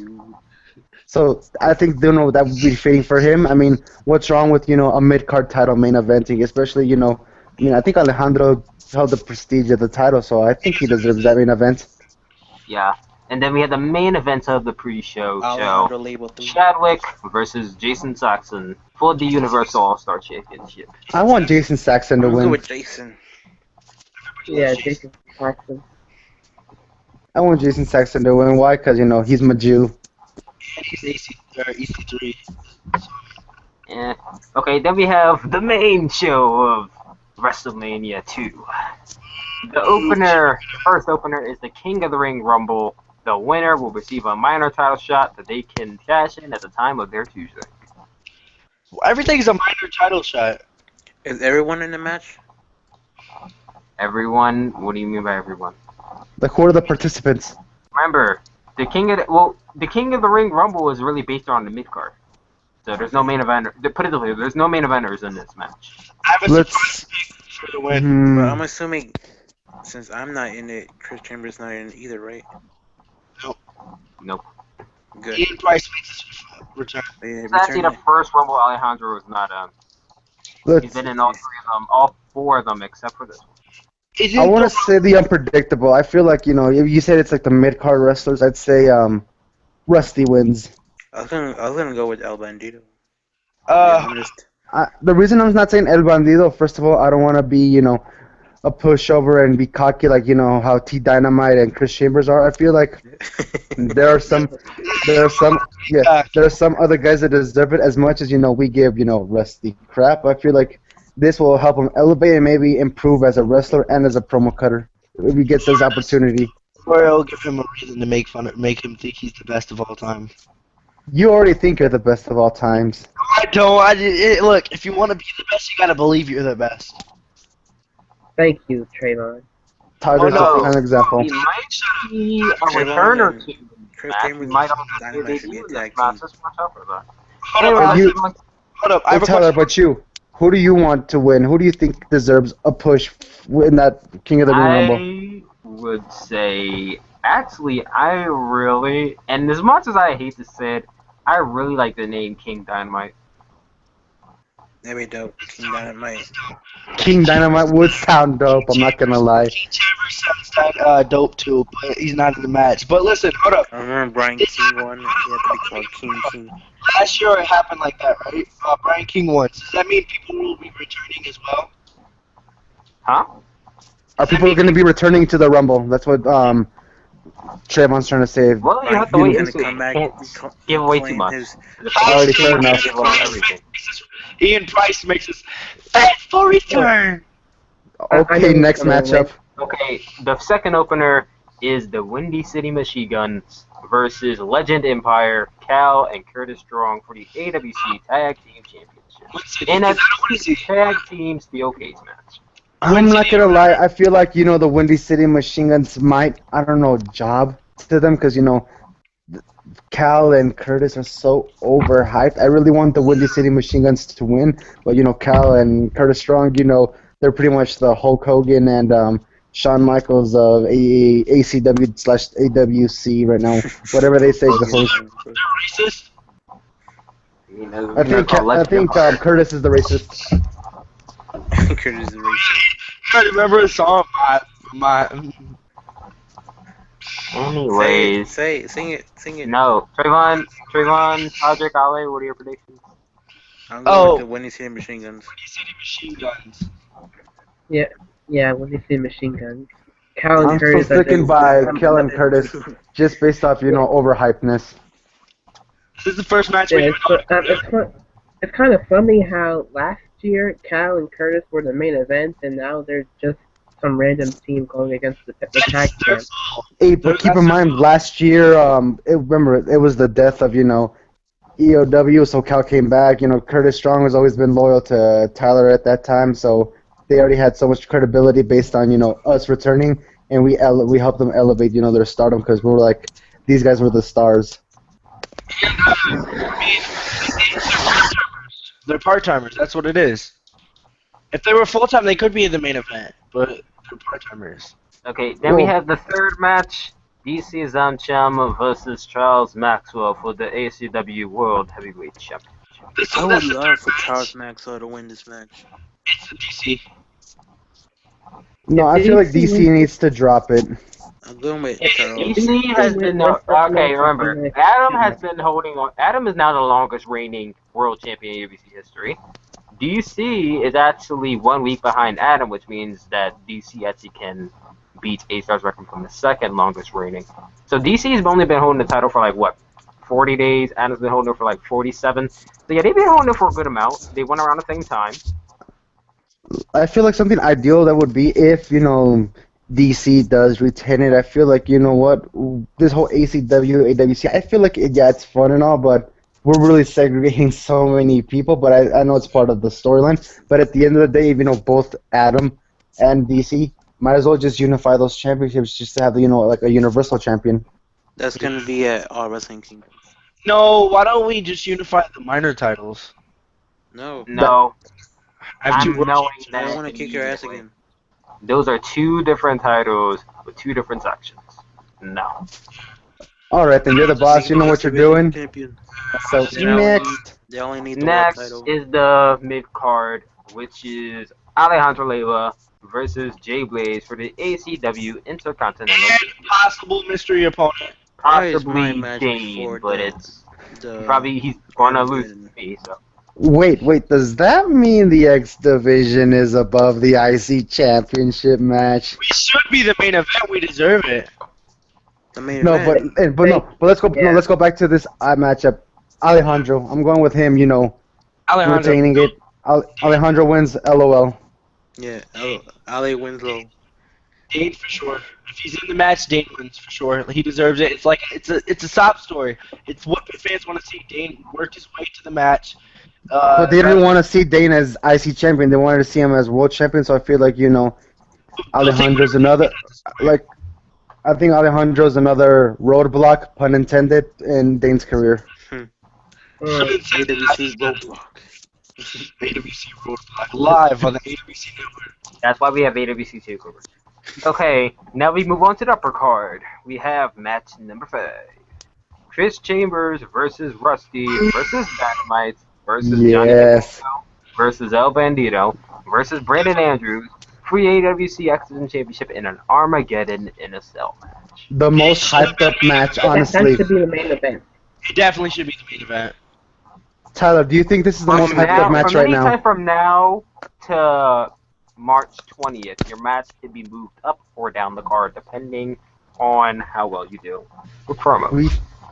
S2: So I think that would be fitting for him. I mean, what's wrong with a mid-card title main eventing, especially I think Alejandro held the prestige of the title, so I think he deserves that main event.
S4: Yeah. And then we had the main event of the pre-show show.
S3: Alejandro Label 3.
S4: Chadwick versus Jason Saxon for the Universal All-Star Championship.
S2: I want Jason Saxon to
S3: I'm good
S2: win.
S3: with Jason.
S5: Yeah, Jason Saxon.
S2: I want Jason Saxon to win. Why? Because, he's my Jew.
S1: And he's EC3.
S4: Eh. Okay, then we have the main show of WrestleMania 2. The first opener is the King of the Ring Rumble. The winner will receive a minor title shot that they can cash in at the time of their Tuesday.
S1: Everything's a minor title shot.
S3: Is everyone in the match?
S4: Everyone? What do you mean by everyone?
S2: Like, who are the participants?
S4: Remember, the King of the Ring Rumble is really based on the mid card. So there's no main eventer. Put it this way, there's no main eventers in this match.
S1: I have a
S2: Let's.
S1: surprise pick for the win.
S3: But I'm assuming, since I'm not in it, Chris Chambers not in it either, right?
S4: Nope.
S3: Good.
S1: Ian Price makes his return.
S3: Yeah,
S4: It's actually the
S3: return
S4: first Rumble Alejandro was not he's
S2: Let's.
S4: been in all three of them, all four of them except for this one.
S2: I want to say the unpredictable. I feel like, if you said it's like the mid-card wrestlers, I'd say Rusty wins.
S3: I was gonna go with El Bandito. I'm just
S2: The reason I'm not saying El Bandido, first of all, I don't want to be, a pushover and be cocky like, how T Dynamite and Chris Chambers are. I feel like there are some other guys that deserve it as much as, we give, Rusty crap. I feel like this will help him elevate and maybe improve as a wrestler and as a promo cutter if he gets this opportunity.
S1: Or it'll give him a reason to make him think he's the best of all time.
S2: You already think you're the best of all times.
S1: I don't. Look, if you want to be the best, you gotta believe you're the best.
S5: Thank you, Trayvon.
S2: Tyler's
S4: no.
S2: an example.
S4: He might be a return or two.
S3: Chris
S4: Match.
S3: Chambers
S4: He might
S3: and
S4: also be a
S3: Dynamite should be
S4: debut
S3: a
S4: in
S3: tag
S4: this match.
S3: team.
S4: Let's watch out for that.
S1: Hold
S4: Anyway,
S1: up,
S2: you-
S1: hold up. I have a
S2: Tyler,
S1: question.
S2: but you, who do you want to win? Who do you think deserves a push in that King of the Ring Rumble?
S4: I would say, actually, I really, and as much as I hate to say it, I really like the name King Dynamite.
S3: That'd be dope. King Dynamite.
S2: King Dynamite would sound dope, I'm not gonna lie.
S1: Chambers sounds dope too, but he's not in the match. But listen, hold up.
S3: I remember Brian King won. He had to be called King.
S1: Last year it happened like that, right? Brian King won. Does that mean people will be returning as well?
S4: Huh?
S2: Are people going to be returning to the Rumble? That's what Trayvon's trying to say.
S4: Well, you
S3: Brian
S4: have to wait
S3: King
S4: and
S3: gonna
S4: see.
S3: come back.
S4: Can't give away too
S3: claim
S4: much.
S3: his-
S2: Already fair enough.
S4: Give away everything.
S1: Ian Price makes his fateful return.
S2: Okay, next matchup.
S4: Okay, the second opener is the Windy City Machine Guns versus Legend Empire, Cal and Curtis Strong for the AWC Tag Team Championship. In a tag team steel cage match.
S2: I'm not going to lie, I feel like, the Windy City Machine Guns might, job to them because, Cal and Curtis are so overhyped. I really want the Windy City Machine Guns to win, but, Cal and Curtis Strong, they're pretty much the Hulk Hogan and Shawn Michaels of ACW / AWC right now. Whatever they say is the host.
S1: Racist?
S2: I think Curtis is the racist.
S3: Curtis is racist.
S1: I remember a song my
S4: Anyways,
S3: Sing it.
S4: no. Trayvon, Patrick, Ale, what are your predictions?
S3: I'm going with the Windy City Machine Guns.
S1: City Machine Guns.
S5: Yeah, when you see machine guns. Cal and
S2: I'm
S5: Curtis
S2: still
S5: are
S2: sticking
S5: just-
S2: by Kel and Curtis just based off, overhypeness.
S1: This is the first match
S5: Yeah,
S1: we
S5: it's kind of funny how last year Cal and Curtis were the main event, and now they're just some random team going against the tag champ.
S2: Hey, but keep in mind, last year, remember, it was the death of, EOW, so Cal came back. Curtis Strong has always been loyal to Tyler at that time, so they already had so much credibility based on, us returning, and we helped them elevate, their stardom because we were like, these guys were the stars.
S1: They're part-timers. That's what it is. If they were full-time, they could be in the main event, but they're part-timers.
S4: Okay, then we have the third match. DC Zamcham versus Charles Maxwell for the ACW World Heavyweight Championship.
S3: I would love for Charles Maxwell to win this match.
S1: It's the DC.
S2: No, I feel like DC needs to drop it.
S3: I'm going with Charles.
S4: DC has been okay. Remember, Adam has been holding on. Adam is now the longest reigning world champion in ABC history. DC is actually 1 week behind Adam, which means that DC actually can beat A-Star's record from the second longest reigning. So DC's only been holding the title for like what, 40 days. Adam's been holding it for like 47. So yeah, they've been holding it for a good amount. They went around the same time.
S2: I feel like something ideal that would be if, DC does retain it. I feel like, you know what, this whole ACW, AWC, I feel like, yeah, it's fun and all, but we're really segregating so many people, but I know it's part of the storyline. But at the end of the day, both Adam and DC might as well just unify those championships just to have, like a universal champion.
S3: That's gonna be at All Wrestling Kingdom.
S1: No, why don't we just unify the minor titles?
S3: No.
S4: No,
S1: I have two
S4: I'm
S1: world
S4: knowing
S1: champions.
S3: I
S4: that.
S3: want to kick your ass again.
S4: Those are two different titles with two different sections. No.
S2: All right, then you're the boss. You know what you're doing.
S3: Champion.
S2: So next,
S3: They only need the
S4: Next
S3: world title.
S4: is the mid card, which is Alejandro Leyva versus Jay Blaze for the ACW Intercontinental.
S1: Possible mystery opponent.
S3: Probably is my
S4: Possibly
S3: match
S4: Dane,
S3: before
S4: but
S3: the-
S4: it's
S3: The
S4: probably he's gonna lose to me. So
S2: wait. Does that mean the X division is above the IC championship match?
S1: We should be the main event. We deserve it.
S3: the main
S2: No,
S3: event.
S2: but let's go. No, let's go back to this matchup. Alejandro, I'm going with him.
S1: Alejandro.
S2: Retaining it. Alejandro wins. LOL.
S3: Yeah, Ali Winslow.
S1: Dane for sure. If he's in the match, Dane wins for sure. He deserves it. It's like it's a sob story. It's what the fans want to see. Dane worked his way to the match.
S2: But they didn't want to see Dane as IC champion. They wanted to see him as world champion. So I feel like Alejandro's another. Like, I think Alejandro's another roadblock, pun intended, in Dane's career.
S3: AWC Roadblock.
S1: AWC Roadblock live on the AWC network.
S4: that's why we have AWC takeover. Okay, now we move on to the upper card. We have match number 5. Chris Chambers versus Rusty versus Dynamite versus Johnny
S2: Yes.
S4: Caputo versus El Bandito versus Brandon Andrews for the AWC X-Division Championship in an Armageddon in a cell match.
S2: The most hyped up match,
S5: That
S2: honestly.
S5: should be the main event.
S1: It definitely should be the main event.
S2: Tyler, do you think this is the most hyped up match
S4: from
S2: right
S4: any
S2: now?
S4: time from now to March 20th, your match can be moved up or down the card depending on how well you do with promos.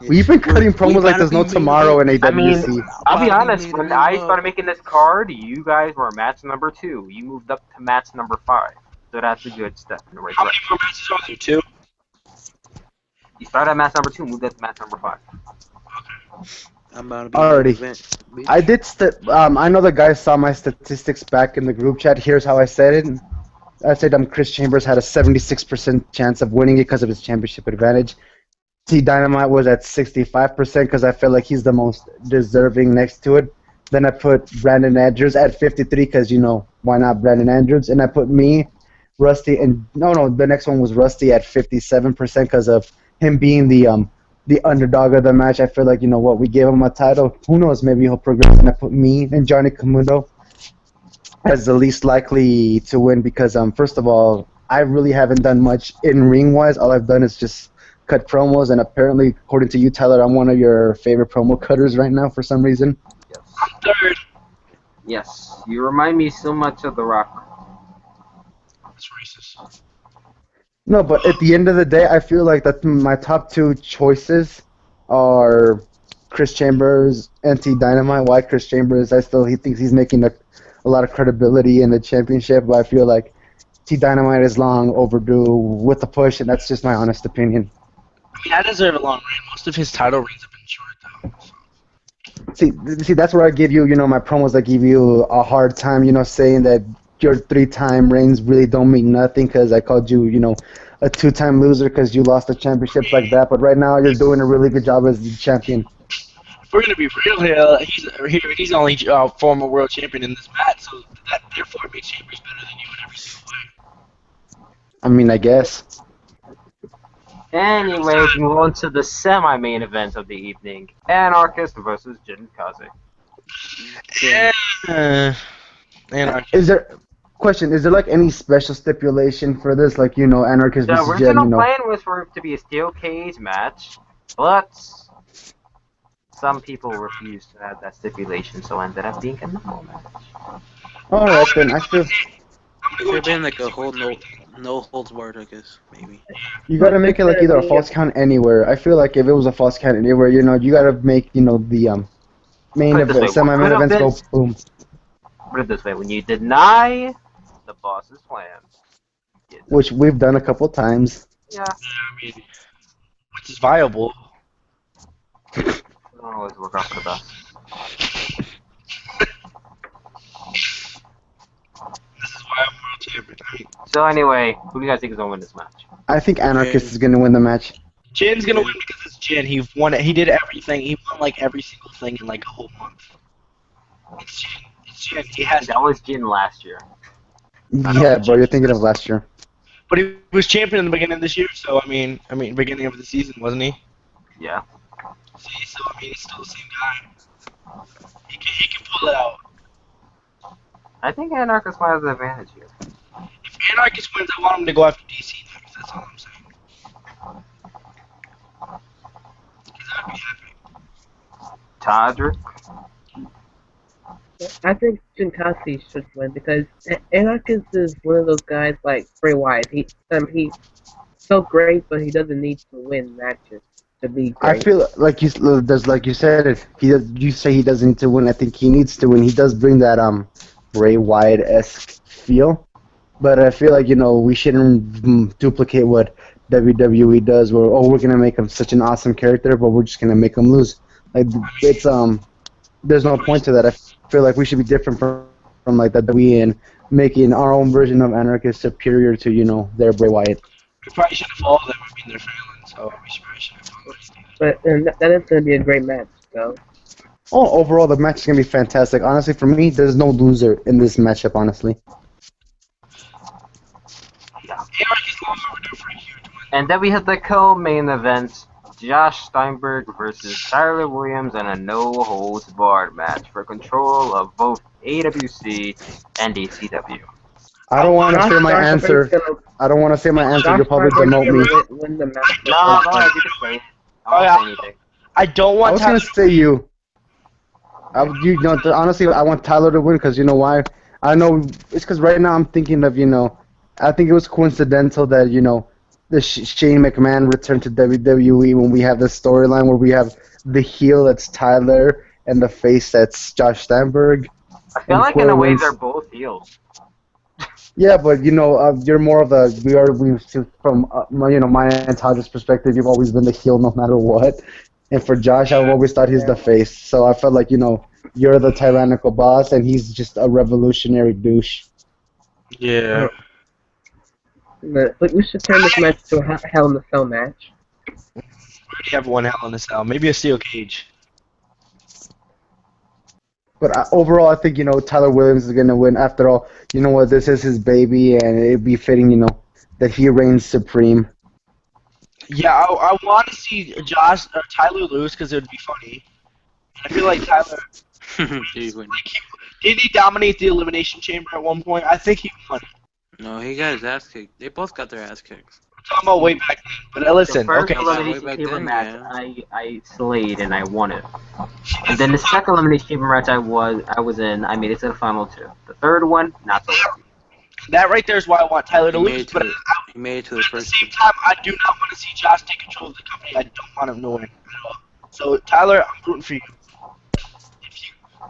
S2: We've been cutting promos like there's no
S3: gotta be
S2: tomorrow in
S4: I mean,
S2: AWC.
S4: I'll be
S3: Probably
S4: honest,
S3: made
S4: when
S3: it
S4: I
S3: up.
S4: started making this card, you guys were match number 2. You moved up to match number 5. So that's a good step in the right
S1: How many
S4: direction.
S1: more matches are there? 2?
S4: You started at match number 2, moved up to match number 5.
S3: I'm about to be
S2: Alrighty.
S3: in the event. bitch.
S2: I did. I know the guys saw my statistics back in the group chat. Here's how I said it. I said Chris Chambers had a 76% chance of winning it because of his championship advantage. T Dynamite was at 65% because I feel like he's the most deserving next to it. Then I put Brandon Andrews at 53 because why not Brandon Andrews? And I put me, Rusty, and the next one was Rusty at 57% because of him being the underdog of the match. I feel like we gave him a title. Who knows? Maybe he'll progress. And I put me and Johnny Camundo as the least likely to win because first of all, I really haven't done much in ring wise. All I've done is just cut promos, and apparently, according to you, Tyler, I'm one of your favorite promo cutters right now for some reason.
S4: Yes.
S1: Third.
S4: Yes. You remind me so much of The Rock.
S1: That's racist.
S2: No, but at the end of the day, I feel like that my top 2 choices are Chris Chambers and T Dynamite. Why Chris Chambers? He thinks he's making a lot of credibility in the championship, but I feel like T Dynamite is long overdue with the push, and that's just my honest opinion.
S1: I mean, I deserve a long reign. Most of his title reigns have been short, though.
S2: See, that's where I give you, my promos that give you a hard time, saying that your 3-time reigns really don't mean nothing because I called you, a 2-time loser because you lost the championship like that. But right now, you're doing a really good job as the champion.
S1: If we're gonna be real here, he's only former world champion in this match, so that therefore makes Chambers better than you in every single way.
S2: I mean, I guess.
S4: Anyways, move on to the semi-main event of the evening. Anarchist versus Jin Kaze.
S1: Yeah. And
S2: Is there question: is there like any special stipulation for this? Like Anarchist
S4: The
S2: versus Jen?
S4: original plan was for it to be a steel cage match, but some people refused to have that stipulation, so it ended up being a normal match.
S2: All right then. I feel
S3: Should have been like a whole no holds barred, I guess, maybe.
S2: you gotta make it like either a false count anywhere. I feel like if it was a false count anywhere, you gotta make the main
S4: Put it this
S2: event,
S4: way,
S2: semi-main
S4: what could have
S2: events go
S4: been-
S2: boom.
S4: Put it this way: when you deny the boss's plan, you
S2: Which we've done a couple times.
S4: yeah,
S1: I mean, which is viable.
S4: it don't always work out for the best.
S1: This is why I'm world champion. I mean,
S4: So anyway, who do you guys think is gonna win this match?
S2: I think Anarchist is gonna win the match.
S1: Jin's gonna win because it's Jin. He won it. He did everything. He won like every single thing in like a whole month. It's Jin. It's Jin. He has.
S4: That was Jin last year.
S2: Yeah, bro, you're thinking of last year.
S1: But he was champion in the beginning of this year. So I mean, beginning of the season, wasn't he?
S4: Yeah.
S1: See, so I mean, he's still the same guy. He can pull it out.
S4: I think Anarchist might have the advantage here.
S1: If Anarchist wins, I want him to go after DC next. That's all I'm saying. Because that would be epic.
S4: Todrick?
S5: I think Jinkasi should win because Anarchist is one of those guys like Bray Wyatt. He's so great, but he doesn't need to win matches to be great.
S2: I feel like you said you say he doesn't need to win. I think he needs to win. He does bring that Bray Wyatt-esque feel, but I feel like we shouldn't duplicate what WWE does. Where we're gonna make him such an awesome character, but we're just gonna make him lose. Like it's there's no point to that. I feel like we should be different from like that we and making our own version of Anarchist superior to their Bray Wyatt.
S1: We probably should have followed them. I mean, they're failing, so we probably should have followed them.
S5: But that is going to be a great match, so.
S2: Oh, overall, the match is going to be fantastic. Honestly, for me, there's no loser in this matchup, honestly.
S1: Anarchist long overdue for a huge win.
S4: And then we had the co-main event, Josh Steinberg versus Tyler Williams in a no-holds-barred match for control of both AWC and ACW.
S2: I don't want to say my answer. I don't want to say my answer. You'll probably demote me.
S5: Win the match.
S4: No, go ahead, you can say it. I won't say anything.
S1: I don't
S2: I
S1: want
S2: was going to say you. Honestly, I want Tyler to win because you know why? I know it's because right now I'm thinking of I think it was coincidental that the Shane McMahon returned to WWE when we have this storyline where we have the heel that's Tyler and the face that's Josh Steinberg.
S4: I feel like in a way they're both heels.
S2: Yeah, but you're more of from my and Todd's perspective, you've always been the heel no matter what. And for Josh, I've always thought he's the face. So I felt like you're the tyrannical boss, and he's just a revolutionary douche.
S1: Yeah.
S5: But we should turn this match to a Hell in a Cell match.
S1: We already have one Hell in a Cell. Maybe a steel cage.
S2: But overall, I think Tyler Williams is gonna win. After all, you know what? This is his baby, and it'd be fitting, that he reigns supreme.
S1: Yeah, I want to see Tyler lose because it would be funny. I feel like Tyler. Didn't he dominate the Elimination Chamber at one point? I think he won.
S3: No, he got his ass kicked. They both got their ass kicked.
S1: We're talking about way back then. But listen,
S4: The first
S1: okay.
S4: Elimination
S3: way back
S4: Chamber
S3: then,
S4: match,
S3: yeah.
S4: I slayed and I won it. And then the second Elimination Chamber match I was in, I made it to the final two. The third one, not so lucky.
S1: That right there is why I want Tyler to
S3: He made
S1: lose.
S3: it to
S1: But
S3: He made it to the
S1: at the
S3: first.
S1: same time, I do not want to see Josh take control of the company. I don't want him to win at all. So Tyler, I'm rooting for you.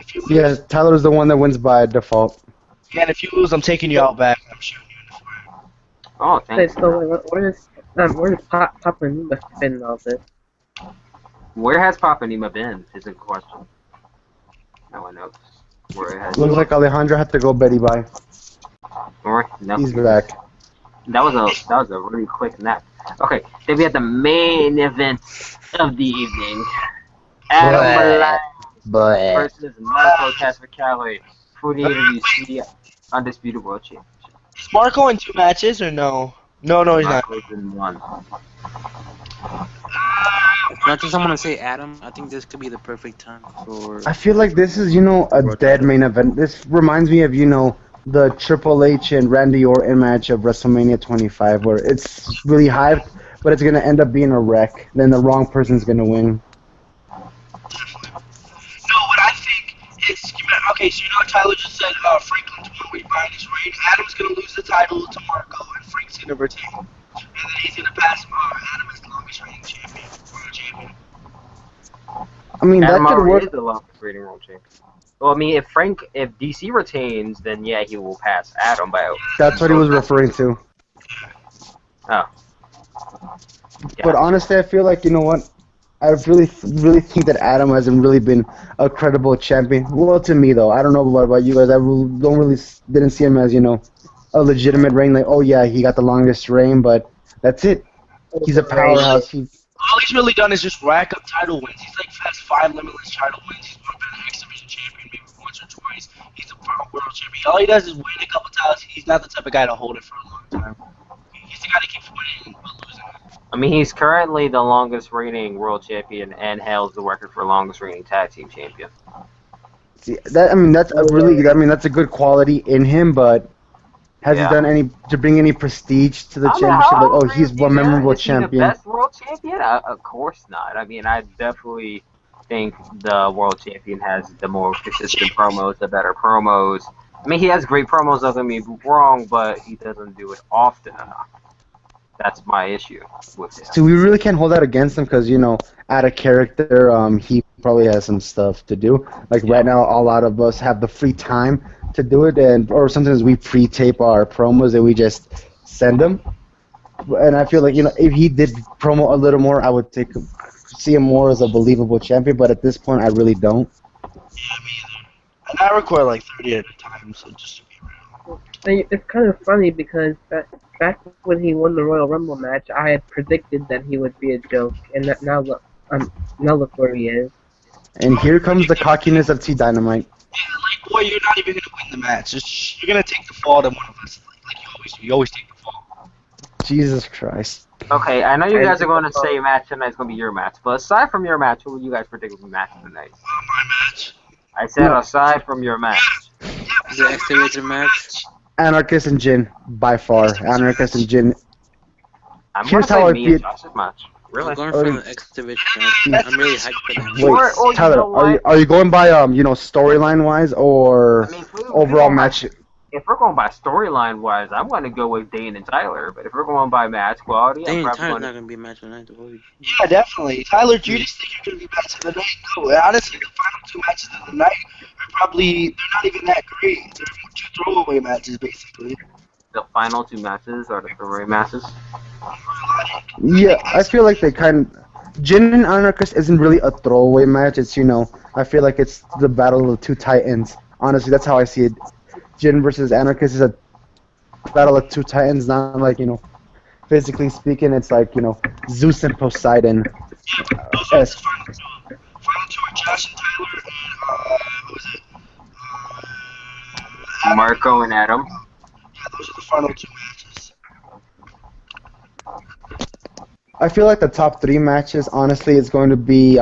S1: If you lose,
S2: Yeah, Tyler's the one that wins by default.
S1: and if you lose, I'm taking you out back. I'm shooting you in the foot.
S4: Oh,
S5: Okay,
S4: thanks.
S5: so where does Papa Nima fit in all this?
S4: Where has Papa Nima been? Is a question. No one knows where it has.
S2: Looks like Alejandro had to go Betty bye.
S4: Or no.
S2: He's back.
S4: That was a really quick nap. Okay, then we had the main event of the evening. Adam Malak
S2: But
S4: versus Marco Casvicali for the AWC Undisputed World Championship.
S1: Is Marco in 2 matches or no? No, he's not.
S4: Marco's in 1.
S3: As much as I want to say Adam, I think this could be the perfect time for.
S2: I feel like this is a dead main event. This reminds me of the Triple H and Randy Orton match of WrestleMania 25, where it's really hyped, but it's gonna end up being a wreck. Then the wrong person's gonna win.
S1: No, what I think is, okay, so Tyler just said Franklin's 1 week behind his reign. Adam's going to lose the title to Marco, and Frank's going to retain. And then he's going to pass Adam as the longest reigning champion, world champion.
S2: I mean,
S4: Adam
S2: that could
S4: already
S2: work.
S4: is the longest reigning world champion. Well, I mean, if DC retains, then yeah, he will pass Adam by.
S2: That's what he was referring to.
S4: Oh. Yeah.
S2: But honestly, I feel like, you know what? I really think that Adam hasn't really been a credible champion. Well, to me though, I don't know about you guys. Didn't see him as, you know, a legitimate reign. Like, oh yeah, he got the longest reign, but that's it. He's a powerhouse.
S1: All he's really done is just rack up title wins. He's like has 5 limitless title wins. He's been an X Division champion maybe once or twice. He's a world champion. All he does is win a couple titles. He's not the type of guy to hold it for a long time. He's the guy that keeps winning but losing.
S4: I mean, he's currently the longest reigning world champion and holds the record for longest reigning tag team champion.
S2: See, that's a good quality in him, but has he done any to bring any prestige to the championship? Like, oh, he's one memorable champion.
S4: Is he the best world champion? Of course not. I mean, I definitely think the world champion has the more consistent promos, the better promos. I mean, he has great promos, don't get me wrong, but he doesn't do it often enough. That's my issue with him.
S2: So we really can't hold that against him because, you know, out of character, he probably has some stuff to do. Like right now, a lot of us have the free time to do it, or sometimes we pre-tape our promos and we just send them. And I feel like, you know, if he did promo a little more, I would see him more as a believable champion. But at this point, I really don't.
S1: Yeah, me either. And I record like 30 at a time, so just to be real.
S5: It's kind of funny because back when he won the Royal Rumble match, I had predicted that he would be a joke, and now look where he is.
S2: And here comes the cockiness of T Dynamite.
S1: Yeah, like, boy, you're not even gonna win the match. You're gonna take the fall to one of us, like you always do. You always take the fall.
S2: Jesus Christ.
S4: Okay, I know you guys are going to say match tonight's going to be your match, but aside from your match, who would you guys predict will be match tonight?
S1: My match.
S4: I said aside from your match.
S3: The X Division match.
S2: Anarchist and Jin, by far. Anarchist and Jin.
S4: Here's how I feel. Match. Really?
S3: I'm going for the X Division match. I'm really hyped for that.
S2: Wait,
S4: or
S2: Tyler,
S4: you know
S2: are you going by you know, storyline wise or overall match?
S4: If we're going by storyline wise, I'm going to go with Dane and Tyler. But if we're going by match quality,
S3: Dane
S4: I'm
S3: and
S4: probably
S3: Tyler's
S4: going
S3: not going to be a match tonight.
S1: Yeah, definitely. Tyler, do you just think you're going to be match of the night? No, honestly, the final 2 matches of the night are probably, they're not even that great. They're 2 throwaway matches, basically.
S4: The final 2 matches are the throwaway matches.
S2: Yeah, I feel like they Jin and Anarchist isn't really a throwaway match. It's, you know, I feel like it's the battle of 2 titans. Honestly, that's how I see it. Jin versus Anarchist is a battle of 2 titans, not like, you know, physically speaking, it's like, you know, Zeus and Poseidon.
S1: Yeah, those are the final 2. Final 2 are Josh and Tyler and, who is it?
S4: Marco and Adam.
S1: Yeah, those are the final 2 matches.
S2: I feel like the top 3 matches, honestly, is going to be,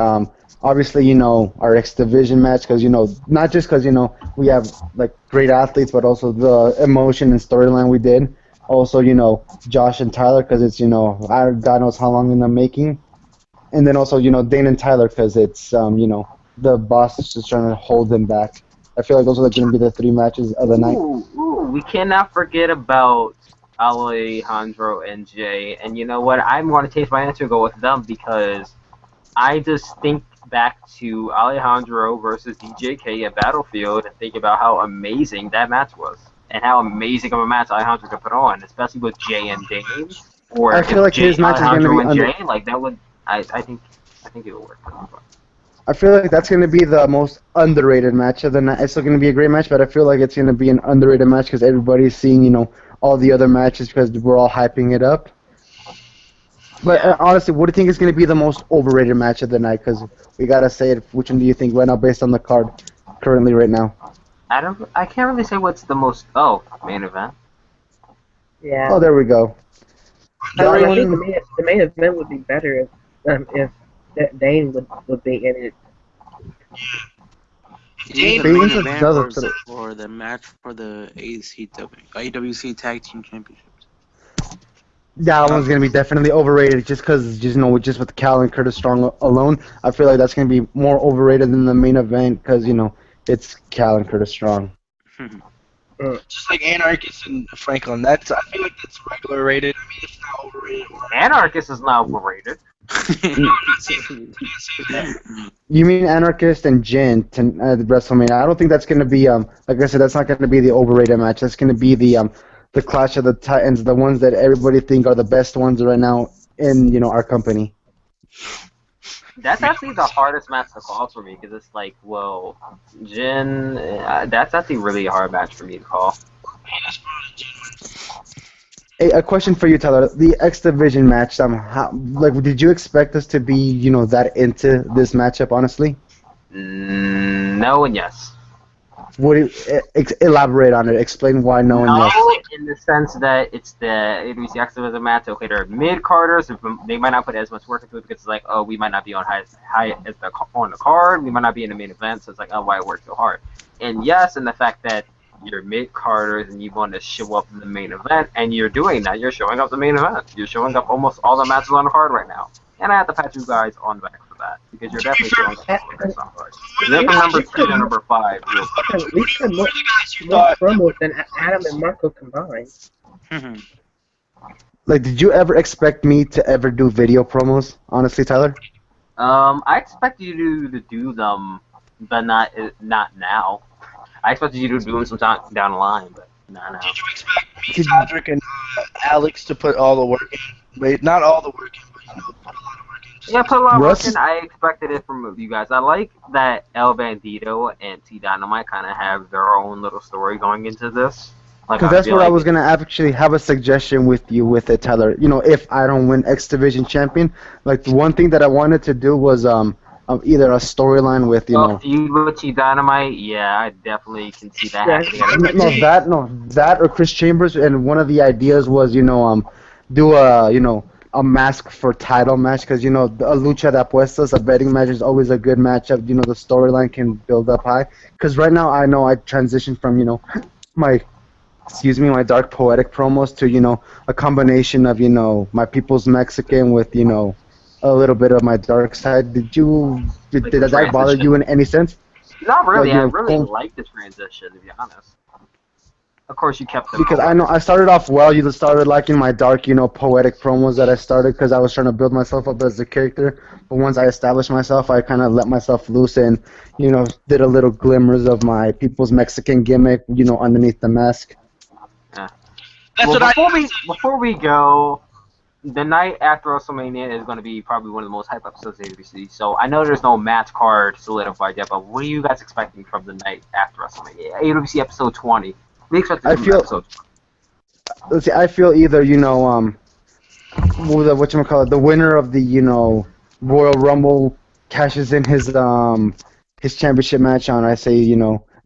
S2: obviously, you know, our X Division match, because, you know, not just because, you know, we have, like, great athletes, but also the emotion and storyline we did. Also, you know, Josh and Tyler, because it's, you know, God knows how long in the making. And then also, you know, Dane and Tyler, because it's, you know, the boss is just trying to hold them back. I feel like those are going to be the 3 matches of the night.
S4: We cannot forget about Alejandro and Jay. And you know what? I'm going to change my answer and go with them because I just think back to Alejandro versus DJK at Battlefield and think about how amazing that match was. And how amazing of a match Alejandro could put on, especially with Jay and Dane. Or
S2: I feel like
S4: Jay,
S2: his match is going to be
S4: under. Jay, like that would, I think it would work.
S2: I feel like that's going to be the most underrated match of the night. It's still going to be a great match, but I feel like it's going to be an underrated match because everybody's seeing, you know, all the other matches because we're all hyping it up. But honestly, what do you think is going to be the most overrated match of the night? Because we got to say it. Which one do you think right now based on the card currently right now?
S4: I can't really say what's the most, main event.
S5: Yeah.
S2: Oh, there we go.
S5: I think the main event would be better if Dane would be in it.
S3: He's the
S1: Damon,
S3: main
S2: Baines
S3: event
S2: does it.
S3: for the match for the AWC Tag Team Championships.
S2: That
S1: uh,
S2: one's gonna be definitely overrated just because just with Cal and Curtis Strong alone, I feel like that's gonna be more overrated than the main event because it's Cal and Curtis Strong.
S1: just like Anarchist and Franklin. That's I feel like that's regular rated. I mean, it's not overrated.
S4: Anarchist is not overrated.
S1: I'm not saying that. I'm not saying that.
S2: You mean Anarchist and Gent and WrestleMania? I don't think that's gonna be like I said, that's not gonna be the overrated match. That's gonna be the Clash of the Titans, the ones that everybody think are the best ones right now in our company.
S4: That's actually the hardest match to call for me because it's like, well, Jin. That's actually really a hard match for me to call.
S2: Hey, a question for you, Tyler. The X Division match. Did you expect us to be that into this matchup? Honestly,
S4: No and yes.
S2: would you elaborate on it? Explain why no and yes.
S4: No, in the sense that it's the AWC X Division match. Okay, they're mid carders. They might not put as much work into it because it's like, oh, we might not be on high as on the card. We might not be in the main event. So it's like, oh, why work so hard? And yes, and the fact that you're mid carders and you want to show up in the main event, and you're doing that. You're showing up the main event. You're showing up almost all the matches on the card right now. And I have to pat you guys on the back for that because you're definitely showing up on the card. You're number 3 and number 5.
S5: We had more promos than Adam and Marco combined.
S2: Like, did you ever expect me to ever do video promos? Honestly, Tyler.
S4: I expect you to do them, but not now. I expected you to do them sometime down the line, but not now.
S1: Did you expect me, Todrick, and Alex to put all the work in? Wait, not all the work in, but put a lot of work in.
S4: Yeah, put a lot of work
S2: Russ?
S4: in. I expected it from you guys. I like that El Bandito and T Dynamite kind of have their own little story going into this. Like,
S2: Because that's
S4: feel
S2: where I
S4: like
S2: was gonna actually have a suggestion with you with it, Tyler. If I don't win X Division champion, like the one thing that I wanted to do was either a storyline with
S4: feud with T Dynamite. Yeah, I definitely can see that happening.
S2: that or Chris Chambers, and one of the ideas was do a mask for title match because a lucha de apuestas, a betting match is always a good matchup. The storyline can build up high because right now I know I transitioned from my dark poetic promos to a combination of my people's Mexican with a little bit of my dark side. Did that bother you in any sense?
S4: Not really.
S2: Like,
S4: I really like the transition, to be honest. Of course, you kept them.
S2: Because I know I started off well. You started liking my dark, poetic promos that I started because I was trying to build myself up as a character. But once I established myself, I kind of let myself loose and, did a little glimmers of my people's Mexican gimmick, underneath the mask.
S1: That's
S4: Well,
S1: what
S4: before we go, the night after WrestleMania is going to be probably one of the most hyped episodes of AWC. So I know there's no match card solidified yet, but what are you guys expecting from the night after WrestleMania? AWC episode 20. We expect
S2: I feel-
S4: episode 20.
S2: Let's see, I feel either, the winner of the, Royal Rumble cashes in his championship match on, I say,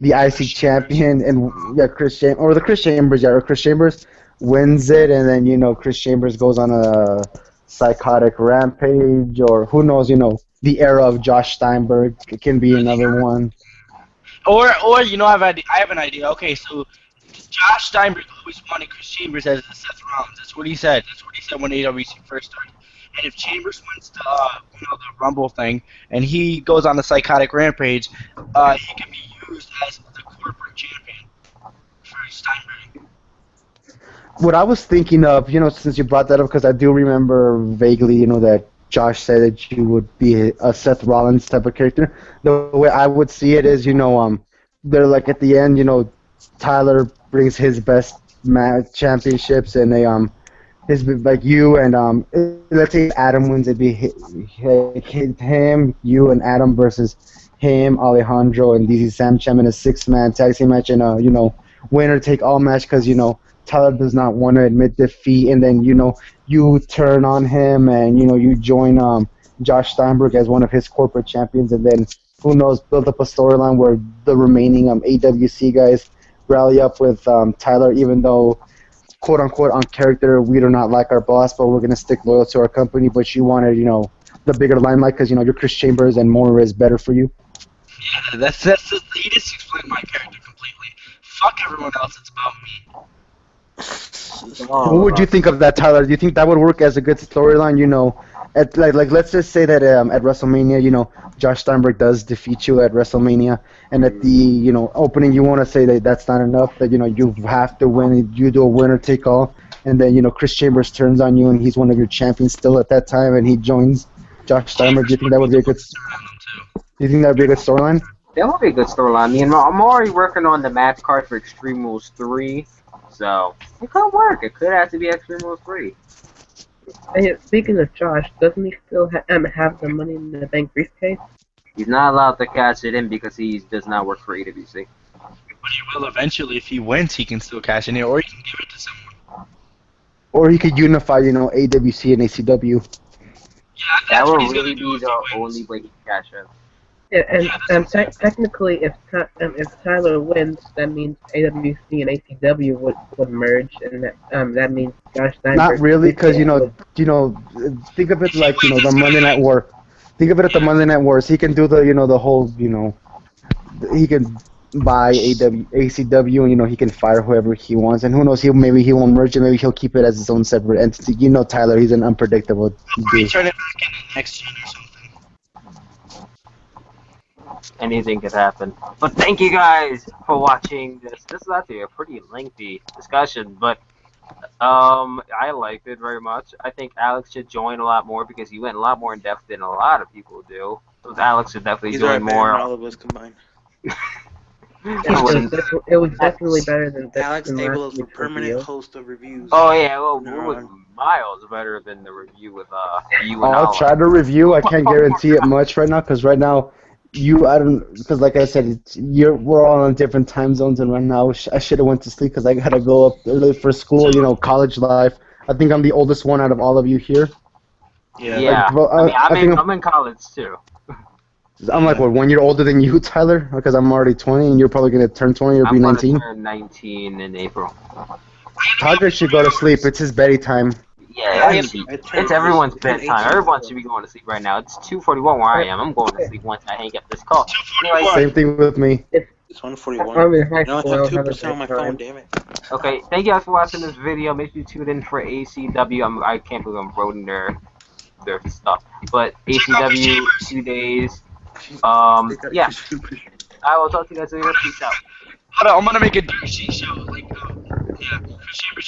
S2: the IC champion and Chris Chambers wins it, and then Chris Chambers goes on a psychotic rampage, or who knows, the era of Josh Steinberg can be another one.
S1: Or I have an idea. Okay, so Josh Steinberg always wanted Chris Chambers as the Seth Rollins. That's what he said. That's what he said when AWC first started. And if Chambers wins the the Rumble thing, and he goes on the psychotic rampage, he can be used as the corporate champion for Steinberg.
S2: What I was thinking of, since you brought that up, because I do remember vaguely, that Josh said that you would be a Seth Rollins type of character. The way I would see it is, they're like at the end, Tyler brings his best championships, and they his like you and let's say Adam wins, it'd be him, you, and Adam versus him, Alejandro, and DC Sam Cham in a 6-man tag team match, and a winner take all match because Tyler does not want to admit defeat, and then you turn on him, and you join Josh Steinberg as one of his corporate champions, and then who knows, build up a storyline where the remaining AWC guys rally up with Tyler, even though quote unquote on character we do not like our boss, but we're gonna stick loyal to our company. But you wanted the bigger limelight because you're Chris Chambers and more is better for you.
S1: Yeah, he just explained my character completely. Fuck everyone else. It's about me.
S2: What would you think of that, Tyler? Do you think that would work as a good storyline? You know, at like let's just say that at WrestleMania, you know, Josh Steinberg does defeat you at WrestleMania, and at the opening, you want to say that that's not enough. That you have to win. You do a winner take all, and then Chris Chambers turns on you, and he's one of your champions still at that time, and he joins Josh Steinberg. Do you think that would be a good? Do you think that would be a good storyline?
S4: That would be a good storyline. I mean, I'm already working on the match card for Extreme Rules 3, so it could work. It could have to be Extreme Rules 3.
S5: Hey, speaking of Josh, doesn't he still have the Money in the Bank briefcase?
S4: He's not allowed to cash it in because he does not work for AWC.
S1: But he will eventually. If he wins, he can still cash in it, or he can give it to someone.
S2: Or he could unify, AWC and ACW.
S1: Yeah,
S4: That
S1: that's
S4: would
S1: what he's
S4: really
S1: gonna do
S4: be
S1: if
S4: the
S1: he wins.
S4: only way he can cash in.
S5: Yeah, and technically, if Tyler wins, that means AWC and ACW would merge, and that means Josh
S2: Not
S5: Steinberg
S2: really, because
S5: would.
S2: think of it
S1: If he
S2: like
S1: wins,
S2: the
S1: it's
S2: Monday
S1: gonna
S2: Night
S1: end.
S2: War. Think of it at the
S1: Yeah.
S2: Monday Night Wars. He can do the whole he can buy ACW, and he can fire whoever he wants, and who knows, maybe he won't merge it, maybe he'll keep it as its own separate entity. Tyler, he's an unpredictable
S1: Or he
S2: dude.
S1: turn it back into next gen or something.
S4: Anything could happen. But thank you guys for watching this. This is actually a pretty lengthy discussion, but I liked it very much. I think Alex should join a lot more because he went a lot more in depth than a lot of people do. So Alex should definitely
S3: He's
S4: join
S3: right better than
S4: more.
S3: all of us combined.
S5: It was definitely better than
S3: Alex
S5: than
S3: able
S5: last
S3: for
S5: week's
S3: permanent
S5: review.
S3: host of reviews.
S4: Oh yeah, well,
S3: from
S4: it
S3: now
S4: was
S3: on.
S4: miles better than the review with you and
S2: I'll
S4: Alan.
S2: try to review. I can't guarantee it much right now, because right now I don't, because like I said, we're all on different time zones, and right now I should have went to sleep because I gotta go up early for school. College life. I think I'm the oldest one out of all of you here.
S4: Yeah,
S2: Like, well,
S4: I mean,
S2: I think
S4: I'm in college too.
S2: I'm like, what, 1 year older than you, Tyler? Because I'm already 20, and you're probably gonna turn 20 or be
S4: I'm gonna
S2: 19.
S4: turn 19 in April.
S2: Tyler should go to sleep. It's his bedtime.
S4: Yeah,
S3: I
S4: it's
S3: turned-
S4: everyone's
S3: I turned
S4: bedtime.
S3: 18.
S4: Everyone should be going to sleep right now. It's 2:41 where I am. I'm going to sleep once I hang up this call. Anyway,
S2: Same thing with me.
S3: It's 141.
S5: I'm in high
S3: I only
S5: school. I
S3: have
S5: don't have a
S3: 2% on my phone,
S5: bedtime.
S3: damn it.
S4: okay, thank you guys for watching this video. Make sure you tune in for ACW. I can't believe I'm voting their stuff. But ACW 2 days. Yeah. I will talk to you guys later. Peace out.
S1: Hold on, I'm gonna make a DC show. Like, yeah, Chris Chambers